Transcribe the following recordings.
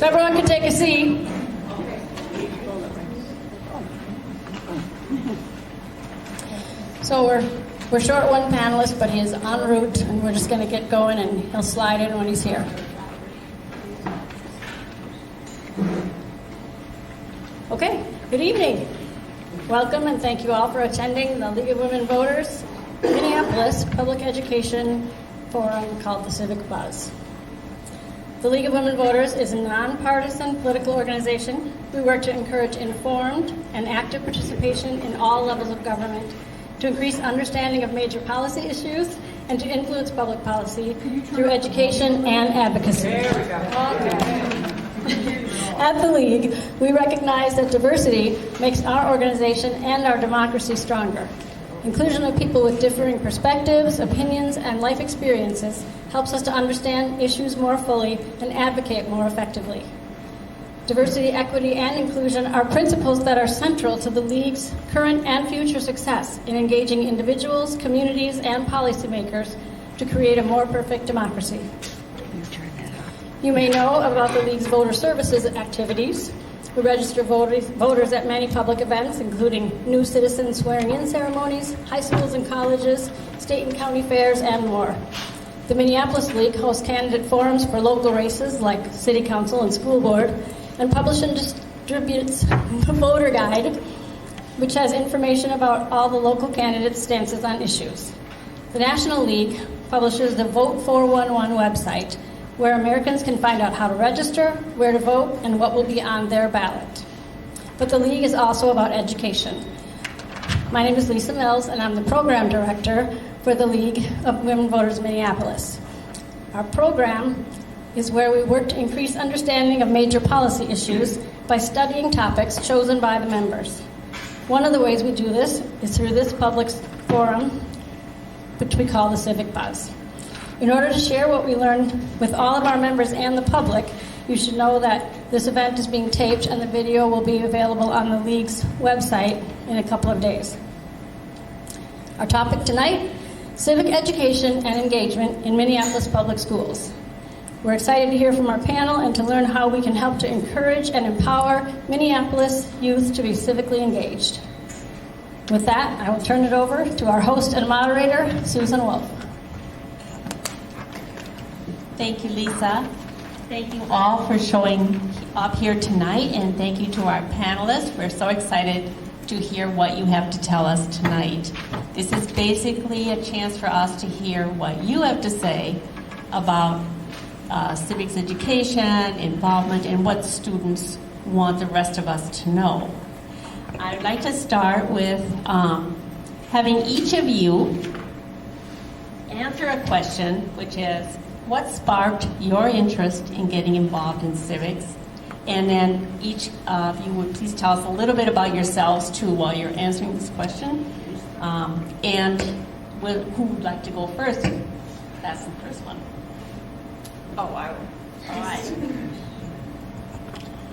everyone can take a seat. So we're short one panelist, but he is en route, and we're just going to get going, and he'll slide in when he's here. Okay, good evening. Welcome, and thank you all for attending the League of Women Voters Minneapolis Public Education Forum called the Civic Buzz. The League of Women Voters is a nonpartisan political organization. We work to encourage informed and active participation in all levels of government, to increase understanding of major policy issues, and to influence public policy through education and advocacy. There we go. Okay. At the League, we recognize that diversity makes our organization and our democracy stronger. Inclusion of people with differing perspectives, opinions, and life experiences helps us to understand issues more fully and advocate more effectively. Diversity, equity, and inclusion are principles that are central to the League's current and future success in engaging individuals, communities, and policymakers to create a more perfect democracy. You may know about the League's voter services activities. We register voters at many public events, including new citizen swearing-in ceremonies, high schools and colleges, state and county fairs, and more. The Minneapolis League hosts candidate forums for local races like city council and school board, and publishes and distributes the voter guide, which has information about all the local candidates' stances on issues. The National League publishes the Vote 411 website, where Americans can find out how to register, where to vote, and what will be on their ballot. But the League is also about education. My name is Lisa Mills, and I'm the program director for the League of Women Voters Minneapolis. Our program is where we work to increase understanding of major policy issues by studying topics chosen by the members. One of the ways we do this is through this public forum, which we call the Civic Buzz. In order to share what we learned with all of our members and the public, you should know that this event is being taped and the video will be available on the League's website in a couple of days. Our topic tonight, civic education and engagement in Minneapolis public schools. We're excited to hear from our panel and to learn how we can help to encourage and empower Minneapolis youth to be civically engaged. With that, I will turn it over to our host and moderator, Susan Wolf. Thank you, Lisa. Thank you all for showing up here tonight, and thank you to our panelists. We're so excited to hear what you have to tell us tonight. This is basically a chance for us to hear what you have to say about civics education, involvement, and what students want the rest of us to know. I'd like to start with having each of you answer a question, which is, what sparked your interest in getting involved in civics? And then each of you would please tell us a little bit about yourselves, too, while you're answering this question. And who would like to go first? That's the first one. Oh, I will. All right.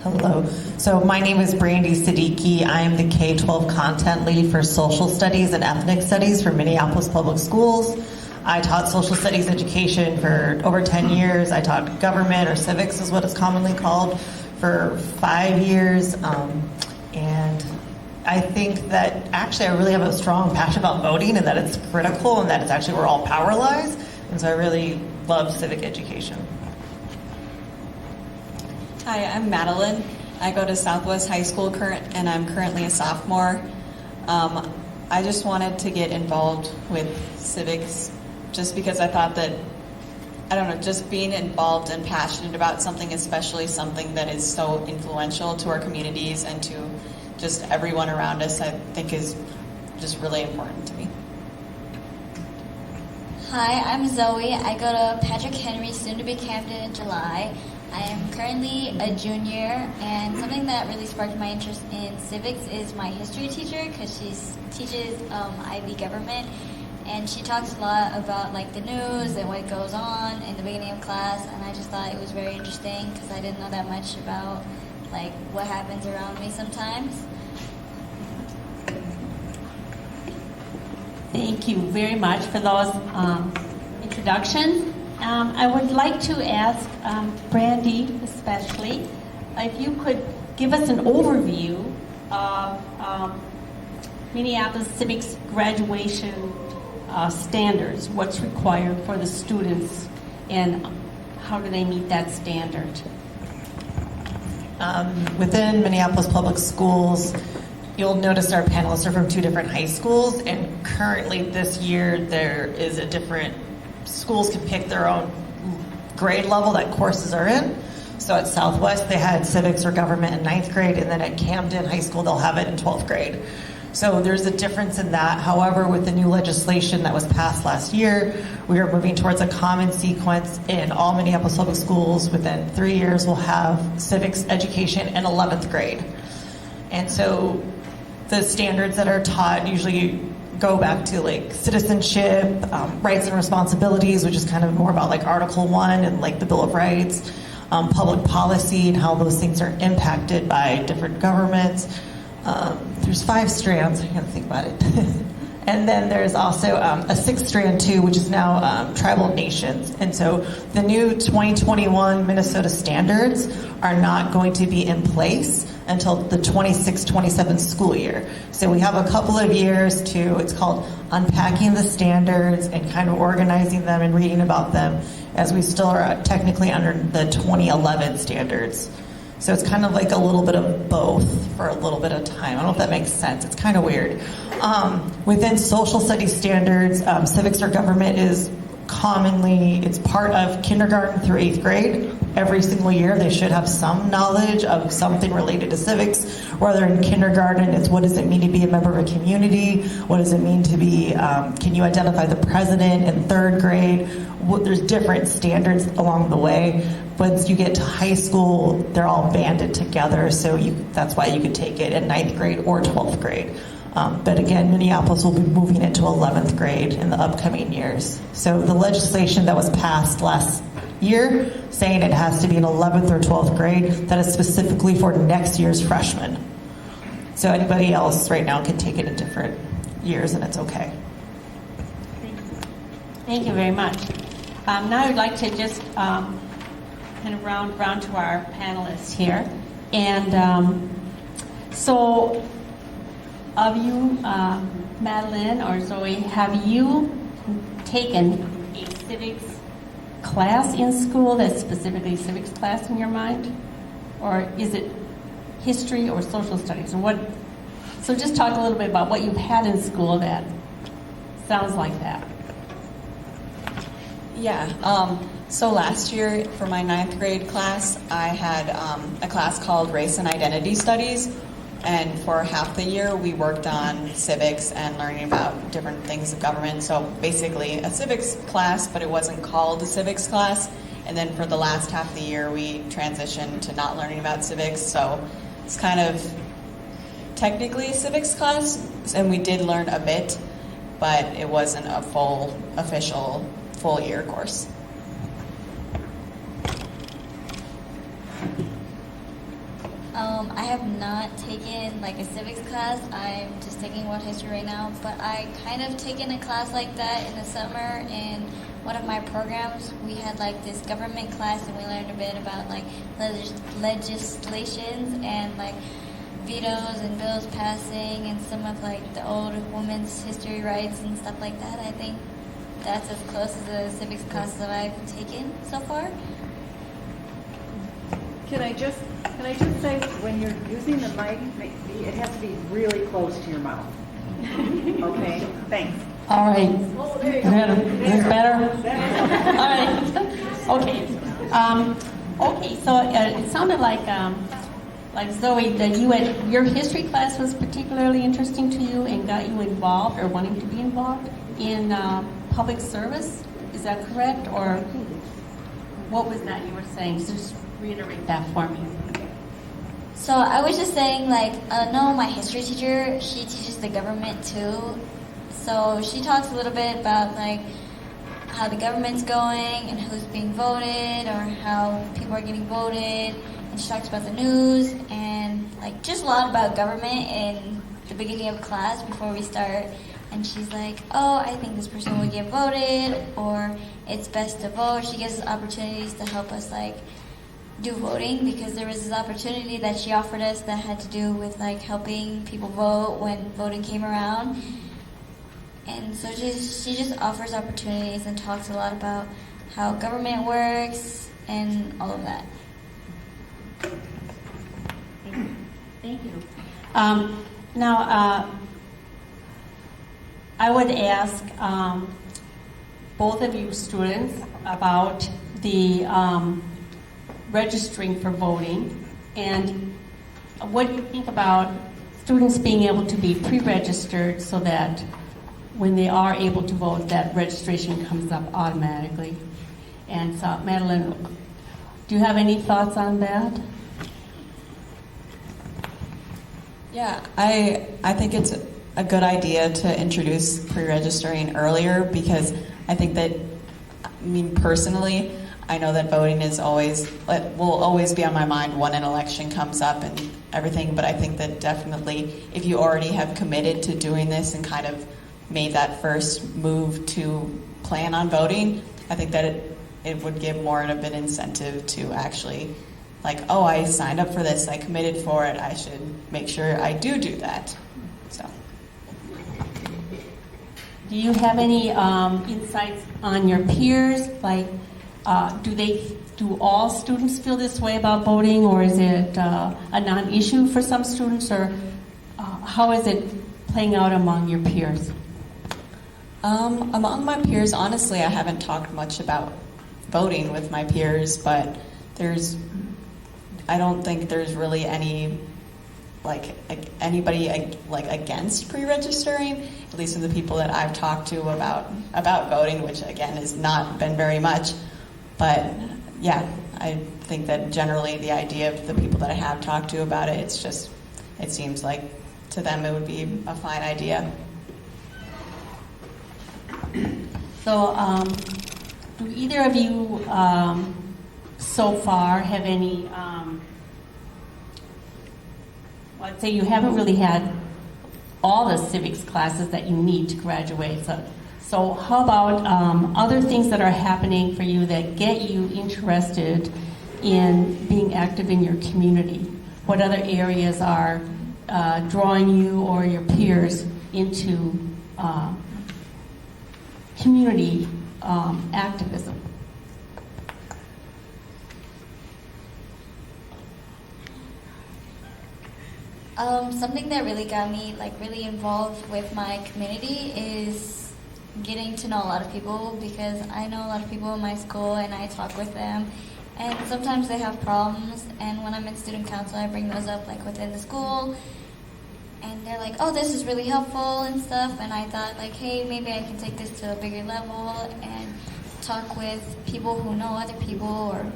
Hello. So my name is Brandy Siddiqui. I am the K-12 content lead for social studies and ethnic studies for Minneapolis Public Schools. I taught social studies education for over 10 years. I taught government, or civics is what it's commonly called, for 5 years. And I think that actually I really have a strong passion about voting, and that it's critical, and that it's actually where all power lies. And so I really love civic education. Hi, I'm Madeline. I go to Southwest High School and I'm currently a sophomore. I just wanted to get involved with civics just because I thought that, I don't know, just being involved and passionate about something, especially something that is so influential to our communities and to just everyone around us, I think is just really important to me. Hi, I'm Zoe. I go to Patrick Henry, soon to be Camden in July. I am currently a junior, and something that really sparked my interest in civics is my history teacher, because she teaches IB government, and she talks a lot about like the news and what goes on in the beginning of class, and I just thought it was very interesting because I didn't know that much about like what happens around me sometimes. Thank you very much for those introductions. I would like to ask Brandy especially if you could give us an overview of Minneapolis Civics graduation standards, what's required for the students, and how do they meet that standard? Within Minneapolis Public Schools, you'll notice our panelists are from two different high schools, and currently this year there is a different, schools can pick their own grade level that courses are in. So at Southwest they had civics or government in 9th grade, and then at Camden High School they'll have it in 12th grade. So there's a difference in that. However, with the new legislation that was passed last year, we are moving towards a common sequence in all Minneapolis public schools. Within 3 years, we'll have civics education in 11th grade. And so the standards that are taught usually go back to like citizenship, rights and responsibilities, which is kind of more about like Article 1 and like the Bill of Rights, public policy and how those things are impacted by different governments. There's 5 strands, I can't think about it. And then there's also a 6th strand too, which is now tribal nations. And so the new 2021 Minnesota standards are not going to be in place until the 26-27 school year. So we have a couple of years to, it's called unpacking the standards and kind of organizing them and reading about them, as we still are technically under the 2011 standards. So it's kind of like a little bit of both for a little bit of time. I don't know if that makes sense. It's kind of weird. Within social studies standards, civics or government is commonly, it's part of kindergarten through 8th grade. Every single year they should have some knowledge of something related to civics. Whether in kindergarten, it's what does it mean to be a member of a community? What does it mean to be, can you identify the president? In 3rd grade, there's different standards along the way. Once you get to high school, they're all banded together, so that's why you could take it in 9th grade or 12th grade. But again, Minneapolis will be moving it to 11th grade in the upcoming years. So the legislation that was passed last year saying it has to be in 11th or 12th grade, that is specifically for next year's freshmen. So anybody else right now can take it in different years and it's okay. Thank you very much. Now I'd like to just kind of round to our panelists here. And so of you, Madeline or Zoe, have you taken a civics class in school that's specifically civics class in your mind? Or is it history or social studies? Or what? So just talk a little bit about what you've had in school that sounds like that. Yeah. So last year for my 9th grade class, I had a class called Race and Identity Studies. And for half the year, we worked on civics and learning about different things of government. So basically a civics class, but it wasn't called a civics class. And then for the last half of the year, we transitioned to not learning about civics. So it's kind of technically a civics class, and we did learn a bit, but it wasn't a full, official, full-year course. I have not taken like a civics class. I'm just taking world history right now, but I kind of taken a class like that in the summer in one of my programs. We had like this government class and we learned a bit about like legislations and like vetoes and bills passing and some of like the old women's history rights and stuff like that. I think that's as close as a civics class that I've taken so far. Can I just say, when you're using the mic, it has to be really close to your mouth. Okay, thanks. All right. Oh, there you Is this better? go. All right. Okay. Okay. So it sounded like Zoe, that your history class was particularly interesting to you and got you involved or wanting to be involved in public service. Is that correct? Or what was that you were saying? So just reiterate that for me. So I was just saying, like, no, my history teacher, she teaches the government too. So she talks a little bit about, like, how the government's going and who's being voted or how people are getting voted. And she talks about the news and, like, just a lot about government in the beginning of class before we start and she's like, oh, I think this person would get voted, or it's best to vote. She gives us opportunities to help us like do voting, because there was this opportunity that she offered us that had to do with like helping people vote when voting came around. And so she just offers opportunities and talks a lot about how government works and all of that. Thank you. Now, I would ask both of you students about the registering for voting, and what do you think about students being able to be pre-registered so that when they are able to vote, that registration comes up automatically? And so, Madeline, do you have any thoughts on that? Yeah, I think it's a good idea to introduce pre-registering earlier, because I think that, I mean, personally, I know that voting is will always be on my mind when an election comes up and everything, but I think that definitely if you already have committed to doing this and kind of made that first move to plan on voting, I think that it would give more of an incentive to actually, like, oh, I signed up for this, I committed for it, I should make sure I do that. So, do you have any insights on your peers? Like, do all students feel this way about voting, or is it a non-issue for some students, or how is it playing out among your peers? Among my peers, honestly, I haven't talked much about voting with my peers, but I don't think there's really any, anybody against pre-registering, at least of the people that I've talked to about voting, which again has not been very much. But yeah, I think that generally the idea of the people that I have talked to about it, it seems like to them it would be a fine idea. So, do either of you so far have any, let's say you haven't really had all the civics classes that you need to graduate. So how about other things that are happening for you that get you interested in being active in your community? What other areas are drawing you or your peers into community activism? Something that really got me really involved with my community is getting to know a lot of people, because I know a lot of people in my school and I talk with them, and sometimes they have problems, and when I'm in student council I bring those up within the school, and they're like, oh, this is really helpful and stuff, and I thought hey, maybe I can take this to a bigger level and talk with people who know other people or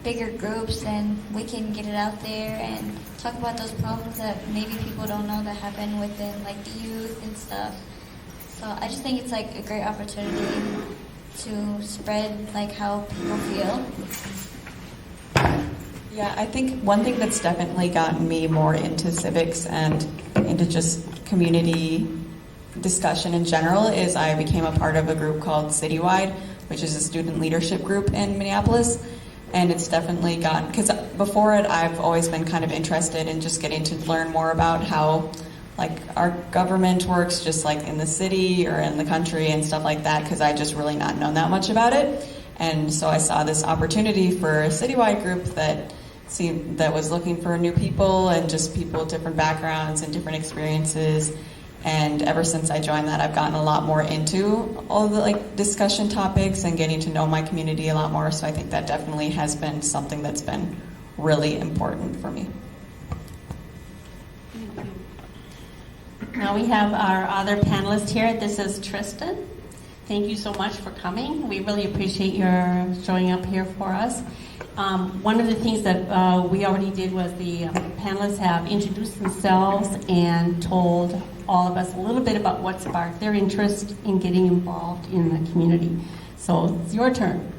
bigger groups, and we can get it out there and talk about those problems that maybe people don't know that happen within the youth and stuff. So I just think it's a great opportunity to spread how people feel. Yeah, I think one thing that's definitely gotten me more into civics and into just community discussion in general is I became a part of a group called Citywide, which is a student leadership group in Minneapolis. And it's definitely gotten, because before it, I've always been kind of interested in just getting to learn more about how our government works, just in the city or in the country and stuff like that, because I just really not known that much about it. And so I saw this opportunity for a citywide group that was looking for new people and just people with different backgrounds and different experiences. And ever since I joined that, I've gotten a lot more into all the discussion topics and getting to know my community a lot more. So I think that definitely has been something that's been really important for me. Now we have our other panelist here. This is Tristan. Thank you so much for coming. We really appreciate your showing up here for us. One of the things that we already did was the panelists have introduced themselves and told all of us a little bit about what sparked their interest in getting involved in the community. So it's your turn.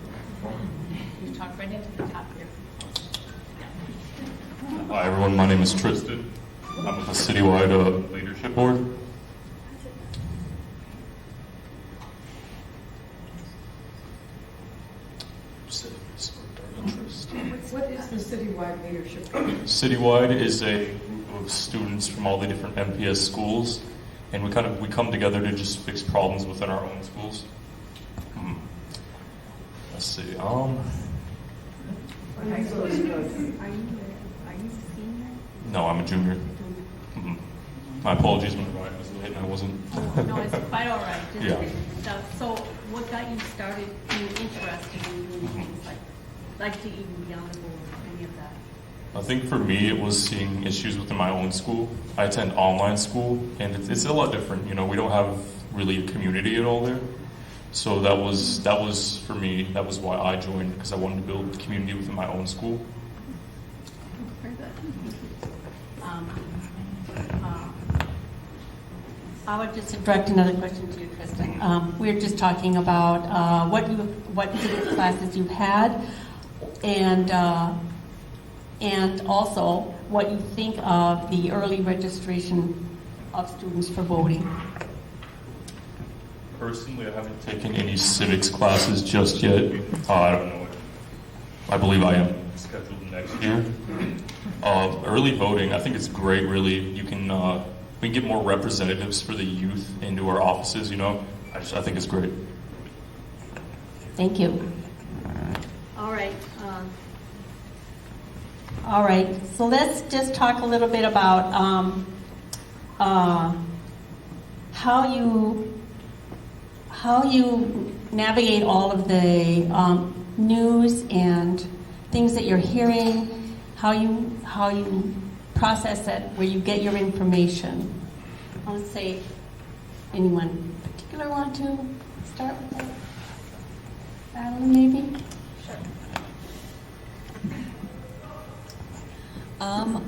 You talk right into the top here. Hi everyone, my name is Tristan. I'm with the Citywide Leadership Board. citywide leadership? Citywide is a group of students from all the different MPS schools, and we come together to just fix problems within our own schools. Let's see. For high school students. Are you senior? No, I'm a junior. My apologies when Ryan was late and I wasn't. No, it's quite all right. Yeah. So what got you started being interested in doing things like to even be on the board or any of that? I think for me, it was seeing issues within my own school. I attend online school, and it's a lot different. You know, we don't have really a community at all there. So that was for me. That was why I joined, because I wanted to build a community within my own school. Very good. I would just direct another question to you, Kristen. We were just talking about what civics classes you've had, and also what you think of the early registration of students for voting. Personally, I haven't taken any civics classes just yet. I don't know. I believe I am scheduled next year. Early voting, I think it's great. Really, you can we can get more representatives for the youth into our offices. You know, I think it's great. Thank you. All right. All right. So let's just talk a little bit about how you navigate all of the news and things that you're hearing. How you process it, where you get your information. Let's say, anyone particular want to start with that? Alan, maybe?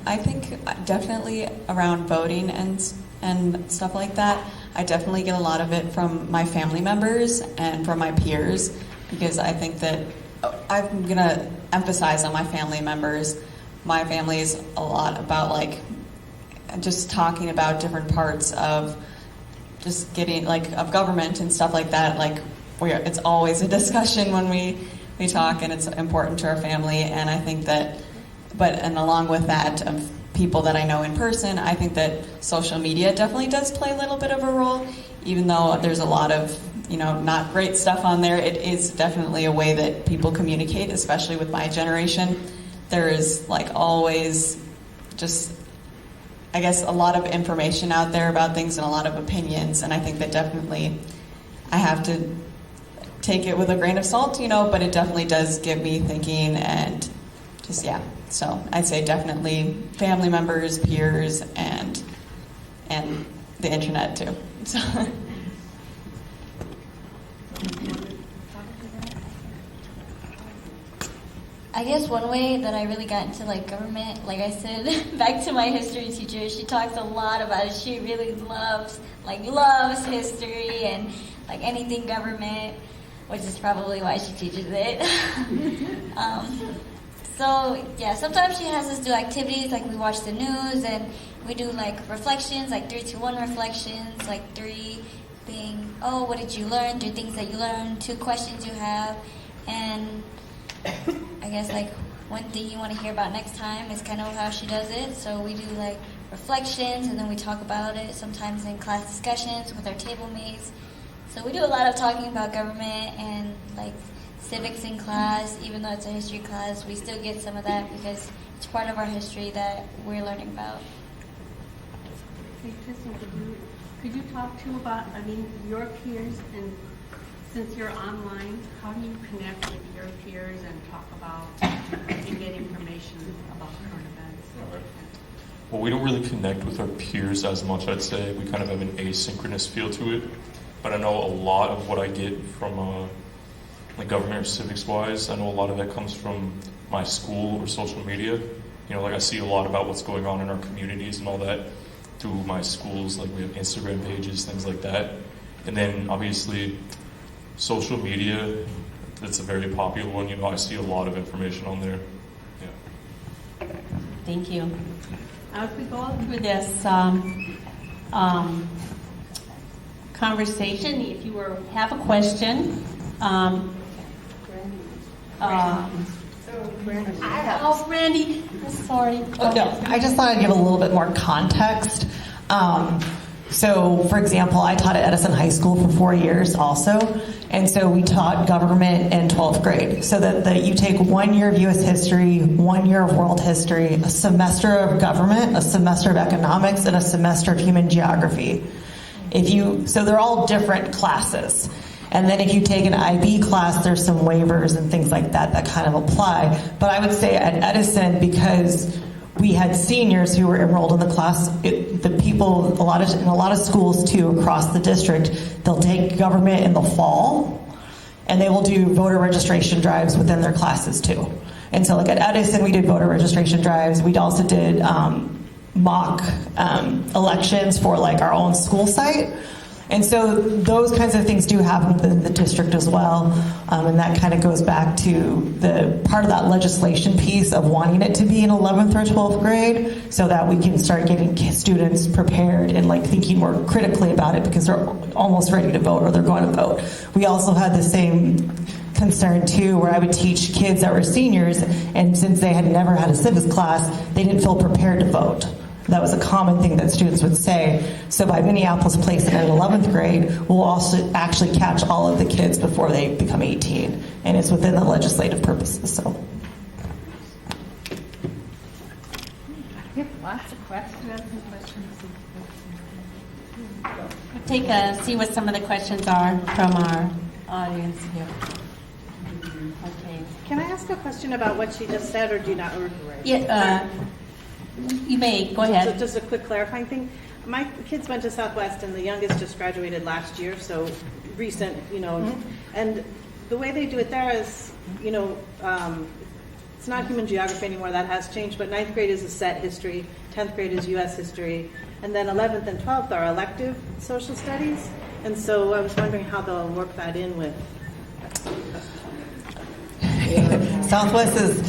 I think definitely around voting and stuff like that, I definitely get a lot of it from my family members and from my peers, because I think that I'm going to emphasize on my family members. My family is a lot about just talking about different parts of just getting of government and stuff like that. It's always a discussion when we talk, and it's important to our family. And I think that, and along with that, of people that I know in person, I think that social media definitely does play a little bit of a role, even though there's a lot of not great stuff on there. It is definitely a way that people communicate, especially with my generation. There is always just, I guess, a lot of information out there about things and a lot of opinions, and I think that definitely I have to take it with a grain of salt, but it definitely does get me thinking, and just, yeah. So I'd say definitely family members, peers, and the internet too. So. I guess one way that I really got into government, like I said, back to my history teacher, she talks a lot about it. She really loves history and anything government, which is probably why she teaches it. So yeah, sometimes she has us do activities we watch the news and we do reflections, 3-2-1 reflections, 3 being, oh, what did you learn? 3 things that you learned, 2 questions you have, and I guess one thing you want to hear about next time is kind of how she does it. So we do reflections, and then we talk about it sometimes in class discussions with our table mates. So we do a lot of talking about government and civics in class. Even though it's a history class, we still get some of that because it's part of our history that we're learning about. Hey, Kristen, could you talk about, your peers, and since you're online, how do you connect with your peers and talk about and get information about current events? Right. Well, we don't really connect with our peers as much, I'd say. We kind of have an asynchronous feel to it. But I know a lot of what I get from government or civics-wise, I know a lot of that comes from my school or social media. I see a lot about what's going on in our communities and all that through my schools. We have Instagram pages, things like that. And then, obviously, social media, that's a very popular one. I see a lot of information on there. Yeah. Thank you. Now, if we go through this conversation, if you have a question, Randy. Sorry. Oh, no, I just thought I'd give a little bit more context. So, for example, I taught at Edison High School for 4 years also, and so we taught government in 12th grade. So that you take 1 year of U.S. history, 1 year of world history, a semester of government, a semester of economics, and a semester of human geography. So they're all different classes. And then if you take an IB class, there's some waivers and things like that that kind of apply. But I would say at Edison, because we had seniors who were enrolled in the class, in a lot of schools too across the district, they'll take government in the fall, and they will do voter registration drives within their classes too. And so like at Edison, we did voter registration drives. We also did mock elections for like our own school site. And so those kinds of things do happen within the district as well. And that kind of goes back to the part of that legislation piece of wanting it to be in 11th or 12th grade so that we can start getting students prepared and like thinking more critically about it because they're almost ready to vote or they're going to vote. We also had the same concern too where I would teach kids that were seniors, and since they had never had a civics class, they didn't feel prepared to vote. That was a common thing that students would say. So by Minneapolis placing it in 11th grade, we'll also actually catch all of the kids before they become 18. And it's within the legislative purposes. So. We have lots of questions. See what some of the questions are from our audience here. Okay. Can I ask a question about what she just said, or do you not? Yeah, you may. Go ahead. So just a quick clarifying thing. My kids went to Southwest, and the youngest just graduated last year, so recent, And the way they do it there is, it's not human geography anymore. That has changed. But 9th grade is a set history. 10th grade is U.S. history. And then 11th and 12th are elective social studies. And so I was wondering how they'll work that in with. Southwest is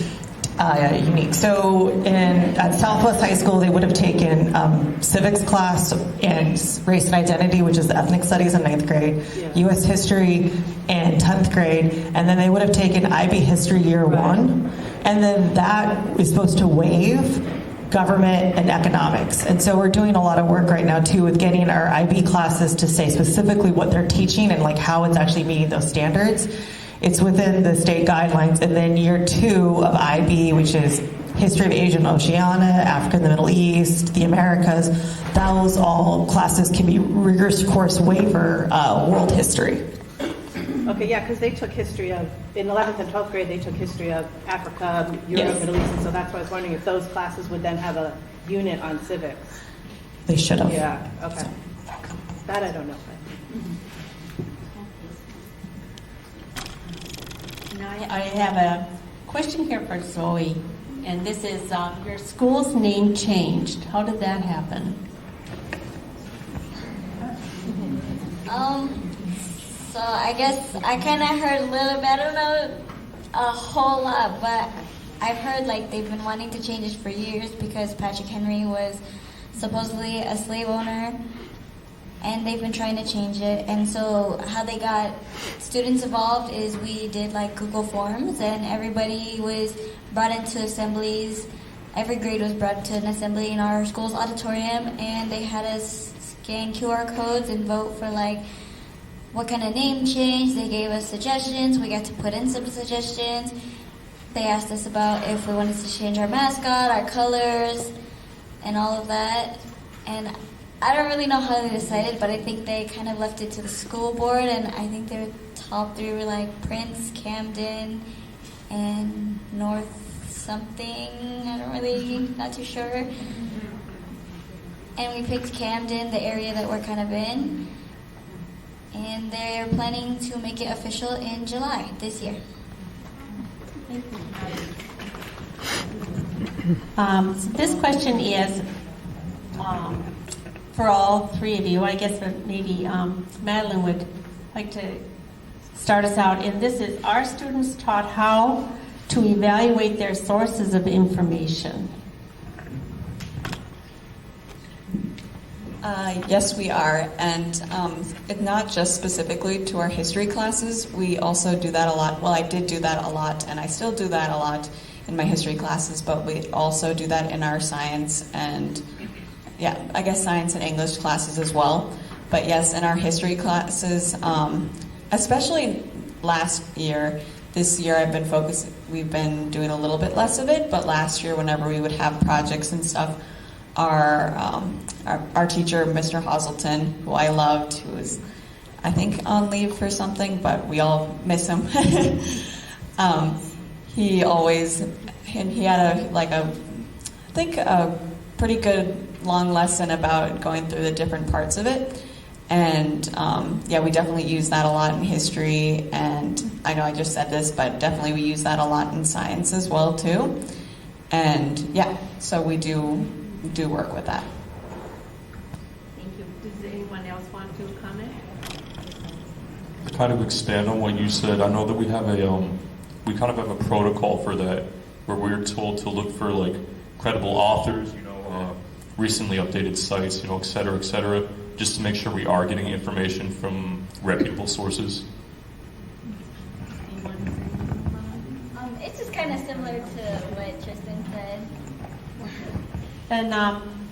unique. So at Southwest High School, they would have taken civics class and race and identity, which is ethnic studies in 9th grade, U.S. history in 10th grade, and then they would have taken IB history year 1, and then that is supposed to waive government and economics. And so we're doing a lot of work right now too with getting our IB classes to say specifically what they're teaching and like how it's actually meeting those standards. It's within the state guidelines. And then year 2 of IB, which is history of Asia and Oceania, Africa and the Middle East, the Americas, those all classes can be rigorous course waiver world history. Okay, yeah, because they took history of, in 11th and 12th grade, they took history of Africa, Europe, Yes. Middle East, and so that's why I was wondering if those classes would then have a unit on civics. They should have. Yeah, okay. That I don't know. Now I have a question here for Zoe, and this is your school's name changed. How did that happen? So I guess I kind of heard a little bit. I don't know a whole lot, but I've heard like they've been wanting to change it for years because Patrick Henry was supposedly a slave owner, and they've been trying to change it. And so how they got students involved is we did like Google Forms, and everybody was brought into assemblies. Every grade was brought to an assembly in our school's auditorium, and they had us scan QR codes and vote for like what kind of name change. They gave us suggestions. We got to put in some suggestions. They asked us about if we wanted to change our mascot, our colors, and all of that. And I don't really know how they decided, but I think they kind of left it to the school board, and I think their top 3 were like Prince, Camden, and North something. I don't really, not too sure. And we picked Camden, the area that we're kind of in. And they're planning to make it official in July this year. So this question is for all 3 of you. I guess maybe Madeline would like to start us out. And this is, are students taught how to evaluate their sources of information? Yes, we are, and it's not just specifically to our history classes. We also do that a lot. Well, I did do that a lot, and I still do that a lot in my history classes, but we also do that in our science and, yeah, I guess science and English classes as well. But yes, in our history classes, especially last year, this year we've been doing a little bit less of it, but last year whenever we would have projects and stuff, our teacher, Mr. Hazelton, who I loved, who was, I think, on leave for something, but we all miss him. He had a pretty good long lesson about going through the different parts of it. And yeah, we definitely use that a lot in history, and I know I just said this, but definitely we use that a lot in science as well too. And yeah, so we do work with that. Thank you. Does anyone else want to comment? To kind of expand on what you said, I know that we have we kind of have a protocol for that, where we're told to look for like credible authors, recently updated sites, et cetera, just to make sure we are getting information from reputable sources. It's just kind of similar to what Tristan said. And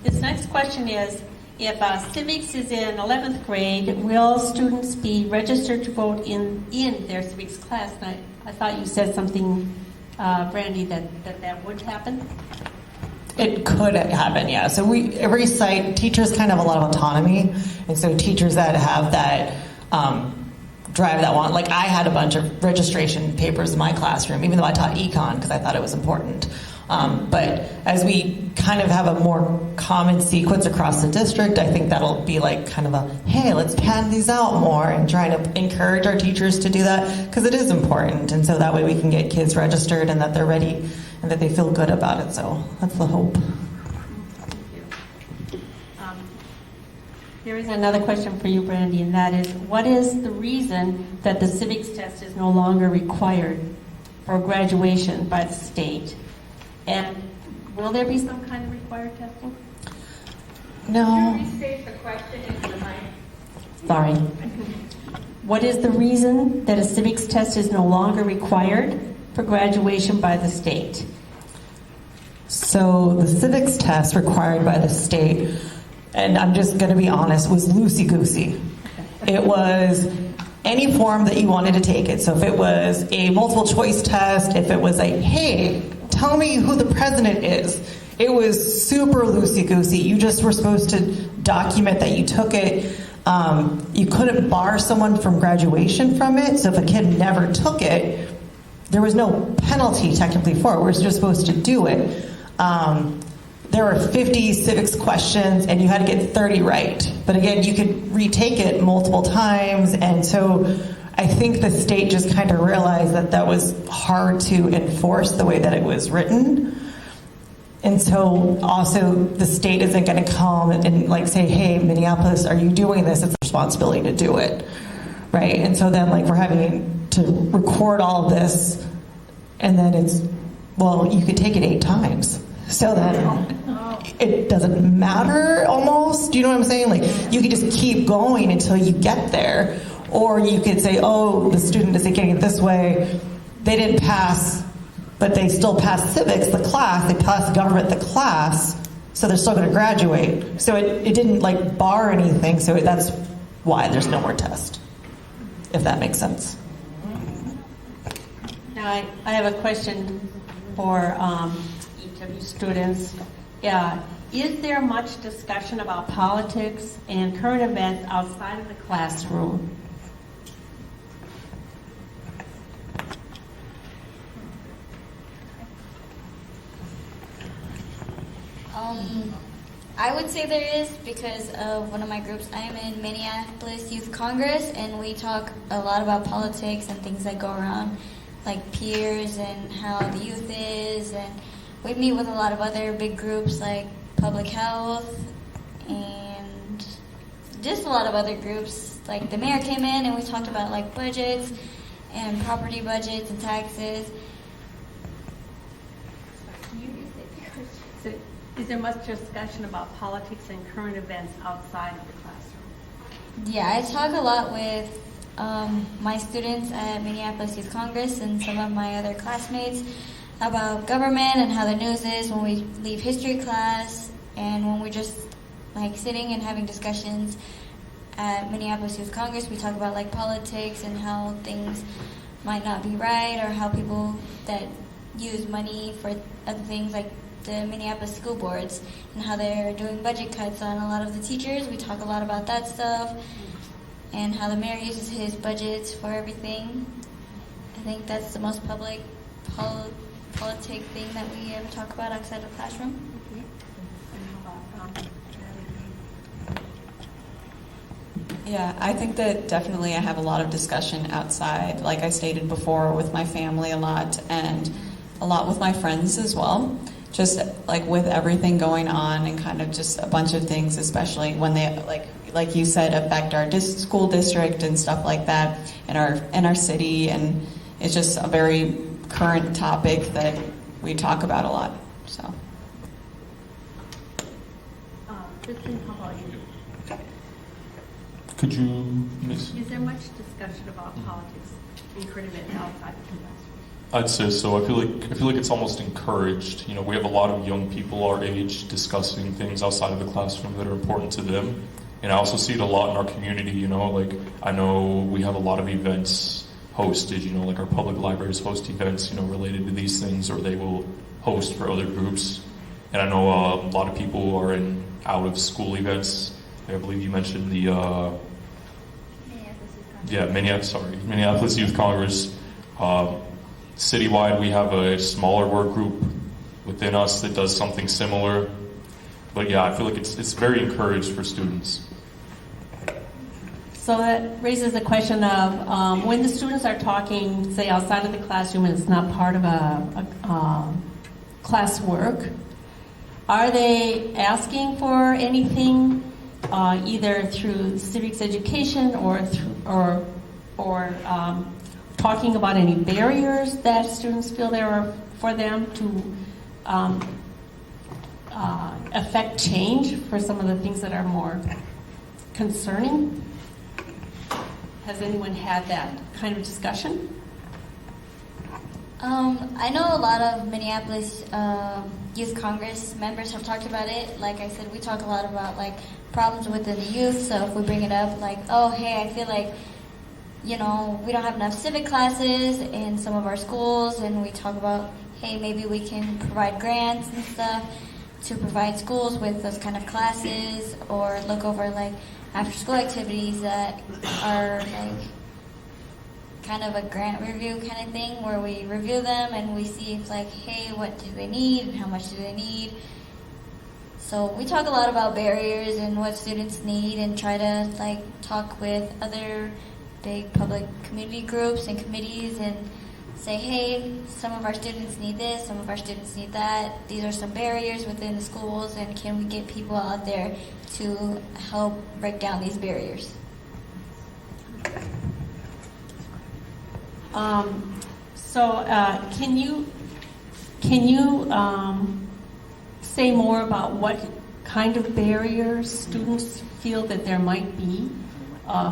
this next question is, if civics is in 11th grade, will students be registered to vote in their civics class? And I thought you said something, Brandy, that would happen. It could happen, yeah. So every site, teachers kind of have a lot of autonomy, and so teachers that have that drive that want, like I had a bunch of registration papers in my classroom, even though I taught econ because I thought it was important. But as we kind of have a more common sequence across the district, I think that'll be like kind of a, hey, let's pad these out more and trying to encourage our teachers to do that because it is important. And so that way we can get kids registered and that they're ready and that they feel good about it. So that's the hope. There is another question for you, Brandy, and that is, what is the reason that the civics test is no longer required for graduation by the state? And will there be some kind of required testing? No. Could you restate the question into the mic? Sorry. What is the reason that a civics test is no longer required for graduation by the state? So the civics test required by the state, and I'm just going to be honest, was loosey-goosey. It was any form that you wanted to take it. So if it was a multiple choice test, if it was like, hey, tell me who the president is, it was super loosey-goosey. You just were supposed to document that you took it. You couldn't bar someone from graduation from it. So if a kid never took it, there was no penalty technically for it. We're just supposed to do it. There were 50 civics questions and you had to get 30 right. But again, you could retake it multiple times. And so I think the state just kind of realized that that was hard to enforce the way that it was written. And so also the state isn't going to come and like say, hey, Minneapolis, are you doing this? It's a responsibility to do it, right? And so then like we're having to record all of this and then it's, well, you could take it 8 times. So then it doesn't matter almost. Do you know what I'm saying? Like you could just keep going until you get there. Or you could say, oh, the student isn't getting it this way. They didn't pass, but they still passed civics, the class. They passed government, the class. So they're still going to graduate. So it didn't like bar anything. So that's why there's no more test, if that makes sense. Now I have a question for each of you students. Is there much discussion about politics and current events outside of the classroom? I would say there is because of one of my groups. I am in Minneapolis Youth Congress, and we talk a lot about politics and things that go around, like peers and how the youth is, and we meet with a lot of other big groups like public health and just a lot of other groups. Like the mayor came in and we talked about like budgets and property budgets and taxes. So, is there much discussion about politics and current events outside of the classroom? Yeah, I talk a lot with my students at Minneapolis Youth Congress and some of my other classmates about government and how the news is when we leave history class and when we're just like sitting and having discussions at Minneapolis Youth Congress. We talk about like politics and how things might not be right, or how people that use money for other things like the Minneapolis school boards and how they're doing budget cuts on a lot of the teachers. We talk a lot about that stuff and how the mayor uses his budgets for everything. I think that's the most politic thing that we ever talk about outside of the classroom. Yeah, I think that definitely I have a lot of discussion outside, like I stated before, with my family a lot and a lot with my friends as well. Just like with everything going on and kind of just a bunch of things, especially when they, like you said, affect our school district and stuff like that in our city. And it's just a very current topic that we talk about a lot. So. Kristen, how about you? Could you, Miss? Is there much discussion about politics in current events outside the classroom? I'd say so. I feel like it's almost encouraged. You know, we have a lot of young people our age discussing things outside of the classroom that are important to them. And I also see it a lot in our community, you know, like I know we have a lot of events hosted, you know, like our public libraries host events, you know, related to these things, or they will host for other groups. And I know a lot of people are in out of school events. I believe you mentioned the Minneapolis Youth Congress. Citywide, we have a smaller work group within us that does something similar. But yeah, I feel like it's very encouraged for students. So that raises the question of when the students are talking, say, outside of the classroom and it's not part of a class work, are they asking for anything either through civics education or talking about any barriers that students feel there are for them to affect change for some of the things that are more concerning? Has anyone had that kind of discussion? I know a lot of Minneapolis Youth Congress members have talked about it. Like I said, we talk a lot about like problems within the youth. So if we bring it up, like, oh, hey, I feel like, you know, we don't have enough civic classes in some of our schools, and we talk about, hey, maybe we can provide grants and stuff to provide schools with those kind of classes, or look over like after school activities that are like kind of a grant review kind of thing, where we review them and we see if like, hey, what do they need and how much do they need. So we talk a lot about barriers and what students need, and try to like talk with other big public community groups and committees and say, hey, some of our students need this, some of our students need that. These are some barriers within the schools, and can we get people out there to help break down these barriers? Can you say more about what kind of barriers students feel that there might be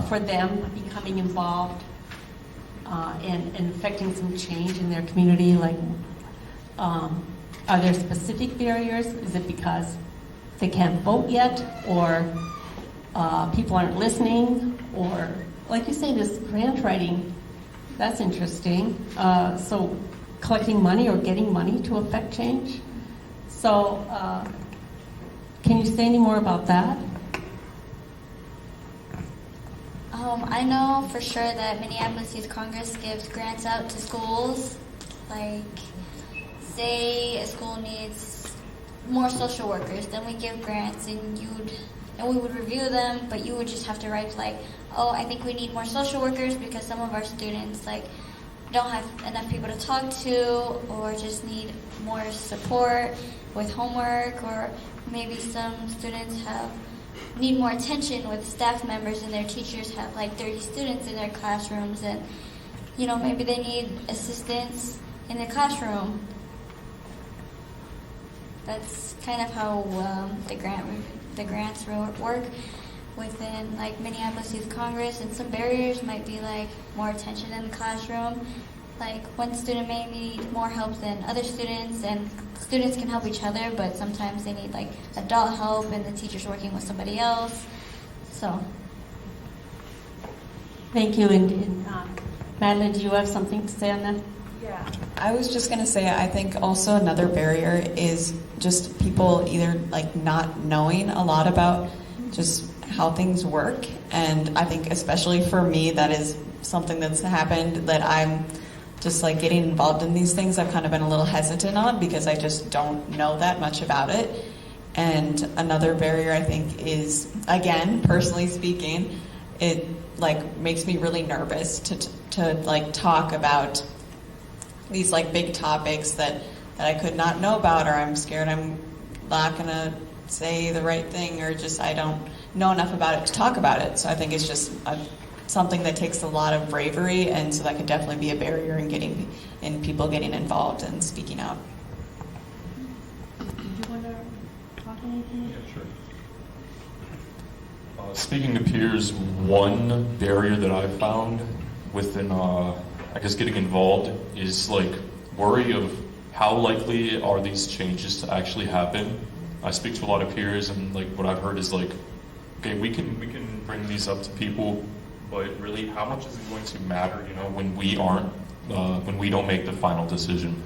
for them becoming involved and affecting some change in their community? Like, are there specific barriers? Is it because they can't vote yet, or people aren't listening, or like you say, this grant writing? That's interesting. So collecting money or getting money to affect change. So can you say any more about that? I know for sure that Minneapolis Youth Congress gives grants out to schools. Like, say a school needs more social workers, then we give grants, and we would review them, but you would just have to write like, oh, I think we need more social workers because some of our students like don't have enough people to talk to, or just need more support with homework, or maybe some students need more attention with staff members, and their teachers have like 30 students in their classrooms, and you know, maybe they need assistance in the classroom. That's kind of how the grants work within like Minneapolis Youth Congress. And some barriers might be like more attention in the classroom, like one student may need more help than other students, and students can help each other, but sometimes they need like adult help and the teacher's working with somebody else. So, Thank you. And Madeline, do you have something to say on that? Yeah. I was just going to say, I think also another barrier is just people either like not knowing a lot about just how things work. And I think especially for me, that is something that's happened that I'm just like getting involved in these things. I've kind of been a little hesitant on because I just don't know that much about it. And another barrier I think is, again, personally speaking, it like makes me really nervous to like talk about these like big topics that I could not know about, or I'm scared I'm not gonna say the right thing, or just I don't know enough about it to talk about it. So I think it's just something that takes a lot of bravery, and so that could definitely be a barrier in people getting involved and speaking out. Do you want to talk anything? Yeah, sure. Speaking to peers, one barrier that I've found within, I guess, getting involved is like worry of how likely are these changes to actually happen. I speak to a lot of peers, and like what I've heard is like, okay, we can bring these up to people, but really, how much is it going to matter? You know, when we don't make the final decision.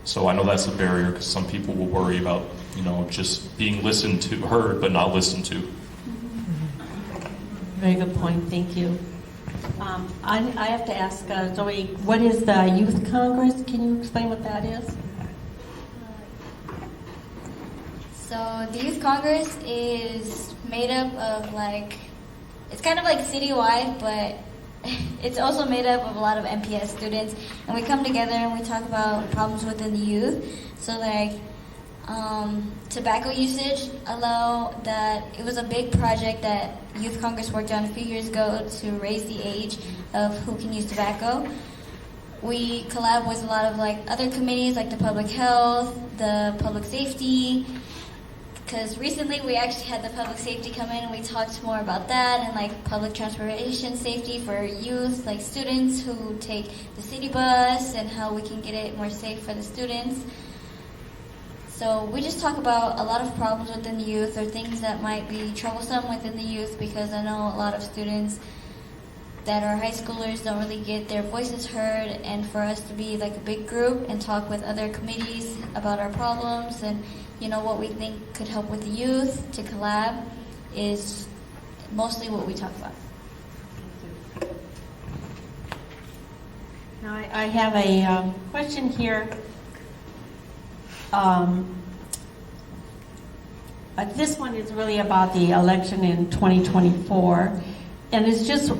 So I know that's a barrier because some people will worry about, you know, just being heard, but not listened to. Very good point. Thank you. I have to ask Zoe, what is the Youth Congress? Can you explain what that is? so the Youth Congress is made up of like, it's kind of like citywide, but it's also made up of a lot of MPS students, and we come together and we talk about problems within the youth. So like tobacco usage, it was a big project that Youth Congress worked on a few years ago to raise the age of who can use tobacco. We collab with a lot of like other committees like the public health, the public safety, because recently we actually had the public safety come in and we talked more about that, and like public transportation safety for youth, like students who take the city bus, and how we can get it more safe for the students. So we just talk about a lot of problems within the youth, or things that might be troublesome within the youth, because I know a lot of students that are high schoolers don't really get their voices heard, and for us to be like a big group and talk with other committees about our problems and, you know, what we think could help with the youth to collab is mostly what we talk about. Now I have a question here. This one is really about the election in 2024, and it's just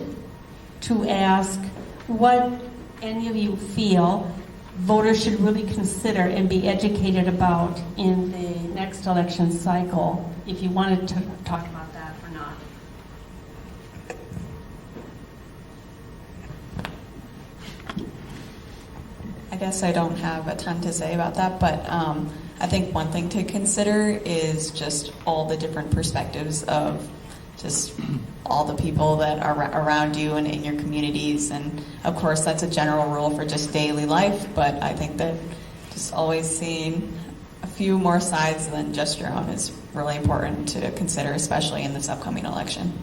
to ask what any of you feel voters should really consider and be educated about in the next election cycle, if you wanted to talk about that or not. I guess I don't have a ton to say about that, but I think one thing to consider is just all the different perspectives of just all the people that are around you and in your communities. And of course, that's a general rule for just daily life, but I think that just always seeing a few more sides than just your own is really important to consider, especially in this upcoming election.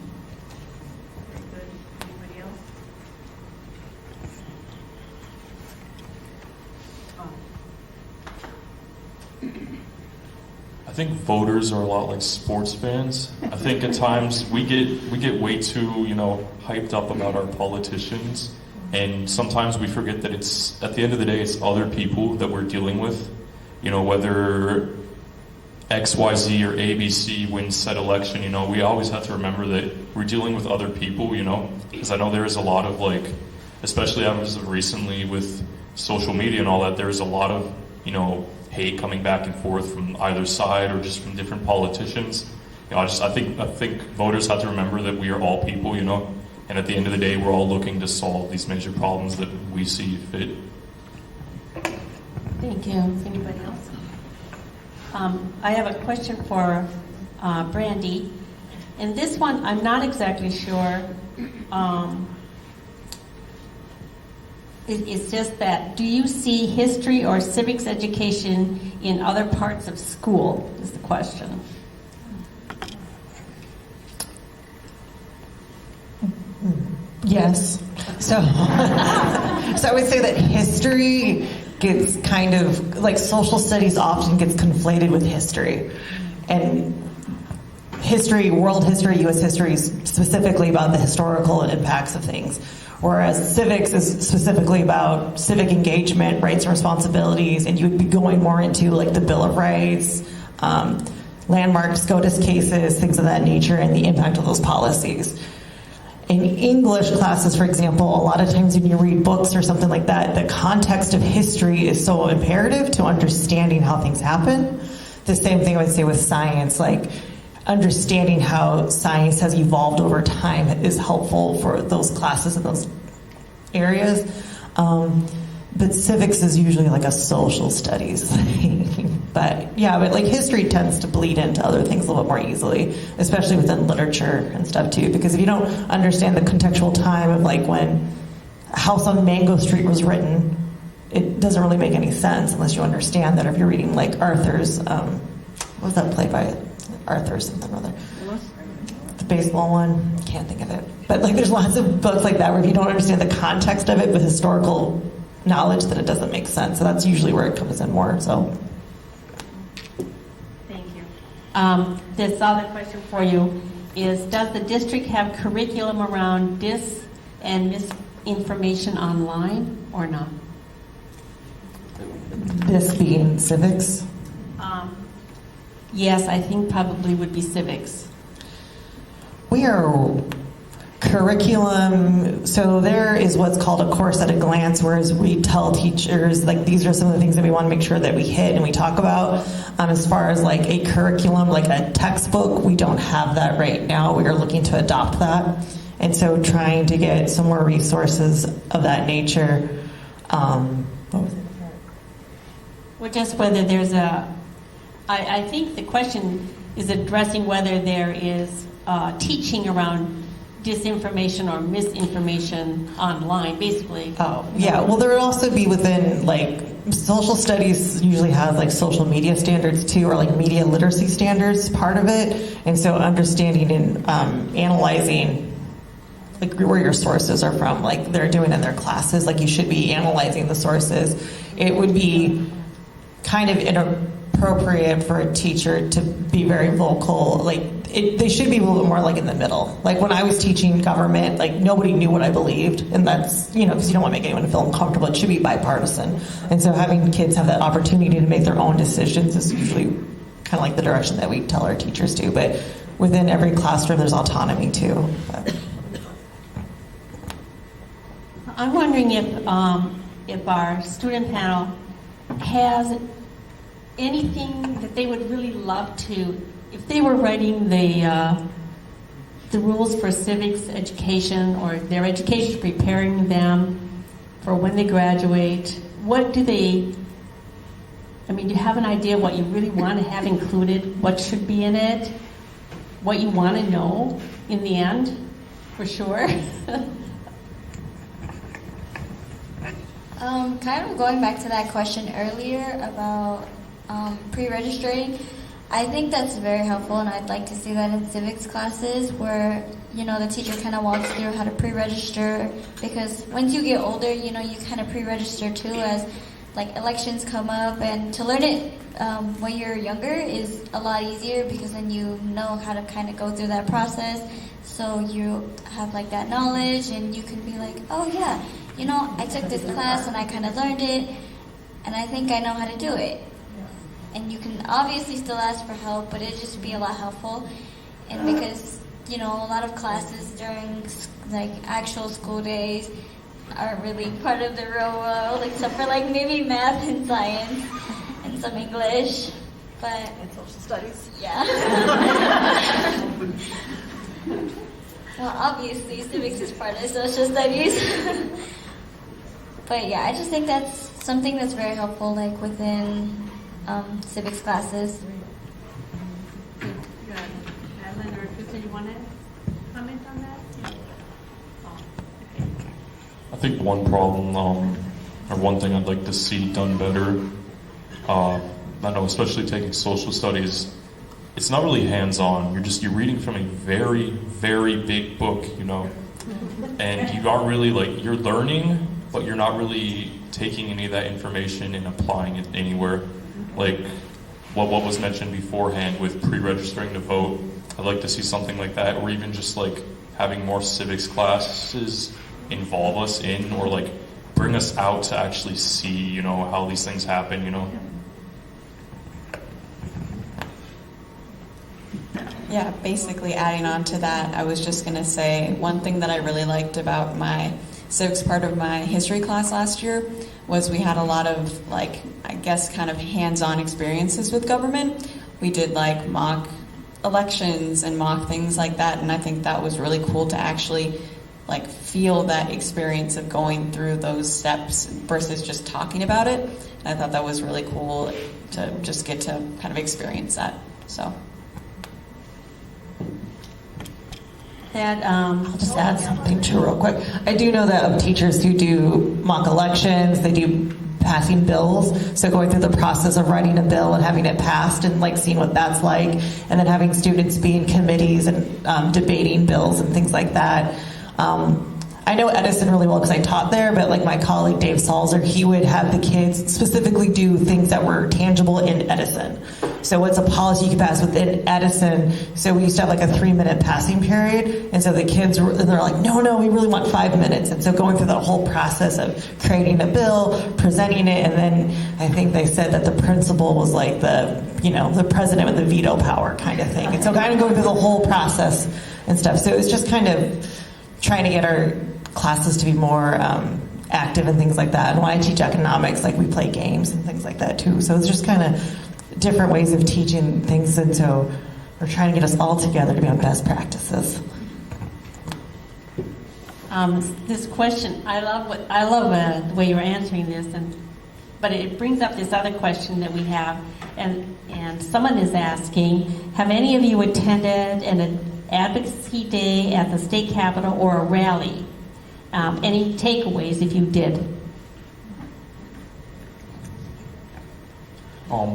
Very good. Anybody else? I think voters are a lot like sports fans. I think at times we get way too, you know, hyped up about our politicians, and sometimes we forget that it's, at the end of the day, it's other people that we're dealing with. You know, whether XYZ or ABC wins said election, you know, we always have to remember that we're dealing with other people, you know, because I know there's a lot of like, especially as of recently with social media and all that, there's a lot of, you know, hate coming back and forth from either side or just from different politicians. You know, I think voters have to remember that we are all people, you know, and at the end of the day, we're all looking to solve these major problems that we see fit. Thank you. Anybody else? I have a question for Brandy, and this one I'm not exactly sure. It's just that, do you see history or civics education in other parts of school, is the question. Yes. So, so I would say that history gets kind of, like social studies often gets conflated with history. And history, world history, U.S. history is specifically about the historical impacts of things. Whereas civics is specifically about civic engagement, rights and responsibilities, and you would be going more into like the Bill of Rights, landmark SCOTUS cases, things of that nature, and the impact of those policies. In English classes, for example, a lot of times when you read books or something like that, the context of history is so imperative to understanding how things happen. The same thing I would say with science, like understanding how science has evolved over time is helpful for those classes in those areas. But civics is usually like a social studies thing. But like history tends to bleed into other things a little bit more easily, especially within literature and stuff too. Because if you don't understand the contextual time of like when House on Mango Street was written, it doesn't really make any sense unless you understand that. If you're reading like Arthur's, what was that play by Arthur something or other? The baseball one, can't think of it. But like there's lots of books like that where if you don't understand the context of it with historical knowledge, then it doesn't make sense. So that's usually where it comes in more. So. Thank you. This other question for you is, does the district have curriculum around dis and misinformation online or not? This being civics? Yes, I think probably would be civics. We are curriculum, so there is what's called a course at a glance, whereas we tell teachers, like, these are some of the things that we want to make sure that we hit and we talk about. As far as like a curriculum, like a textbook, we don't have that right now. We are looking to adopt that. And so trying to get some more resources of that nature. What was it? Well, just whether there's I think the question is addressing whether there is teaching around disinformation or misinformation online, basically. Oh, yeah. Well, there would also be within, like, social studies usually has, like, social media standards, too, or, like, media literacy standards, part of it. And so understanding and analyzing, like, where your sources are from, like they're doing in their classes, like, you should be analyzing the sources. It would be kind of inappropriate for a teacher to be very vocal, like, they should be a little bit more like in the middle. Like when I was teaching government, like nobody knew what I believed, and that's, because you don't want to make anyone feel uncomfortable. It should be bipartisan. And so having kids have that opportunity to make their own decisions is usually kind of like the direction that we tell our teachers to. But within every classroom, there's autonomy too. But. I'm wondering if our student panel has anything that they would really love to, if they were writing the rules for civics education or their education, preparing them for when they graduate, what do they, do you have an idea of what you really want to have included, what should be in it, what you want to know in the end, for sure? Kind of going back to that question earlier about pre-registering, I think that's very helpful, and I'd like to see that in civics classes where, the teacher kind of walks through how to pre-register, because once you get older, you kind of pre-register too as, like, elections come up, and to learn it when you're younger is a lot easier because then you know how to kind of go through that process, so you have, like, that knowledge, and you can be like, oh yeah, I took this class and I kind of learned it, and I think I know how to do it. And you can obviously still ask for help, but it'd just be a lot helpful. And because, a lot of classes during, like, actual school days aren't really part of the real world, except for, like, maybe math and science and some English. But And social studies. yeah. Well, obviously, civics is part of social studies. But yeah, I just think that's something that's very helpful, like within civics classes. Good. Madeline or Krista, you want to comment on that? Oh, okay. think one problem, or one thing I'd like to see done better, I know especially taking social studies, it's not really hands-on. You're reading from a very, very big book, you know, and you aren't really you're learning, but you're not really taking any of that information and applying it anywhere. Like what was mentioned beforehand with pre-registering to vote, I'd like to see something like that, or even just having more civics classes involve us in, or bring us out to actually see, you know, how these things happen, you know. Yeah, basically adding on to that, I was just going to say one thing that I really liked about my civics part of my history class last year was we had a lot of, I guess, kind of hands-on experiences with government. We did mock elections and mock things like that, and I think that was really cool to actually feel that experience of going through those steps versus just talking about it. And I thought that was really cool to just get to kind of experience that. So. I'll just add something too real quick. I do know that of teachers who do mock elections, they do passing bills. So going through the process of writing a bill and having it passed and seeing what that's like, and then having students be in committees and debating bills and things like that. I know Edison really well because I taught there, but my colleague Dave Salzer, he would have the kids specifically do things that were tangible in Edison. So what's a policy you can pass within Edison? So we used to have a 3-minute passing period, and so the kids they're like, no, we really want 5 minutes. And so going through the whole process of creating a bill, presenting it, and then I think they said that the principal was the president with the veto power kind of thing. And so kind of going through the whole process and stuff. So it's just kind of trying to get our classes to be more active and things like that. And when I teach economics, we play games and things like that too. So it's just kind of different ways of teaching things, and so we're trying to get us all together to be on best practices. This question, I love the way you're answering this, but it brings up this other question that we have, and someone is asking, have any of you attended an advocacy day at the state capitol or a rally? Any takeaways if you did?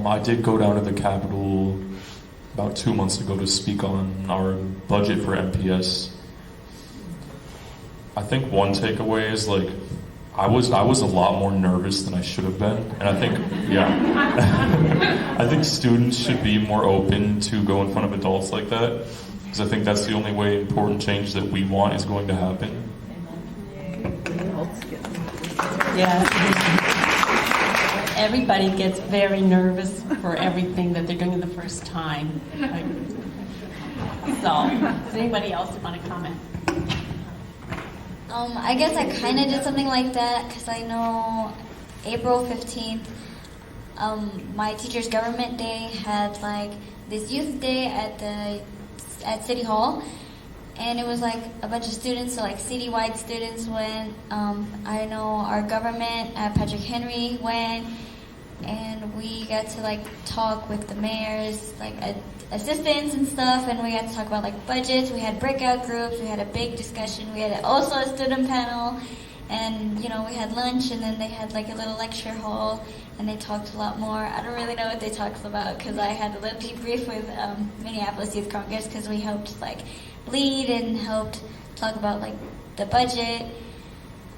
I did go down to the Capitol about 2 months ago to speak on our budget for MPS. I think one takeaway is I was a lot more nervous than I should have been, and I think I think students should be more open to go in front of adults like that, because I think that's the only way important change that we want is going to happen. Yes. Everybody gets very nervous for everything that they're doing the first time. So, does anybody else want to comment? I guess I kind of did something like that because I know April 15th, my teacher's government day had this youth day at City Hall. And it was a bunch of students, so citywide students went. I know our government at Patrick Henry went, and we got to talk with the mayor's assistants and stuff, and we got to talk about budgets. We had breakout groups. We had a big discussion. We had also a student panel, and we had lunch, and then they had a little lecture hall, and they talked a lot more. I don't really know what they talked about because I had a little debrief with Minneapolis Youth Congress because we helped lead and helped talk about the budget.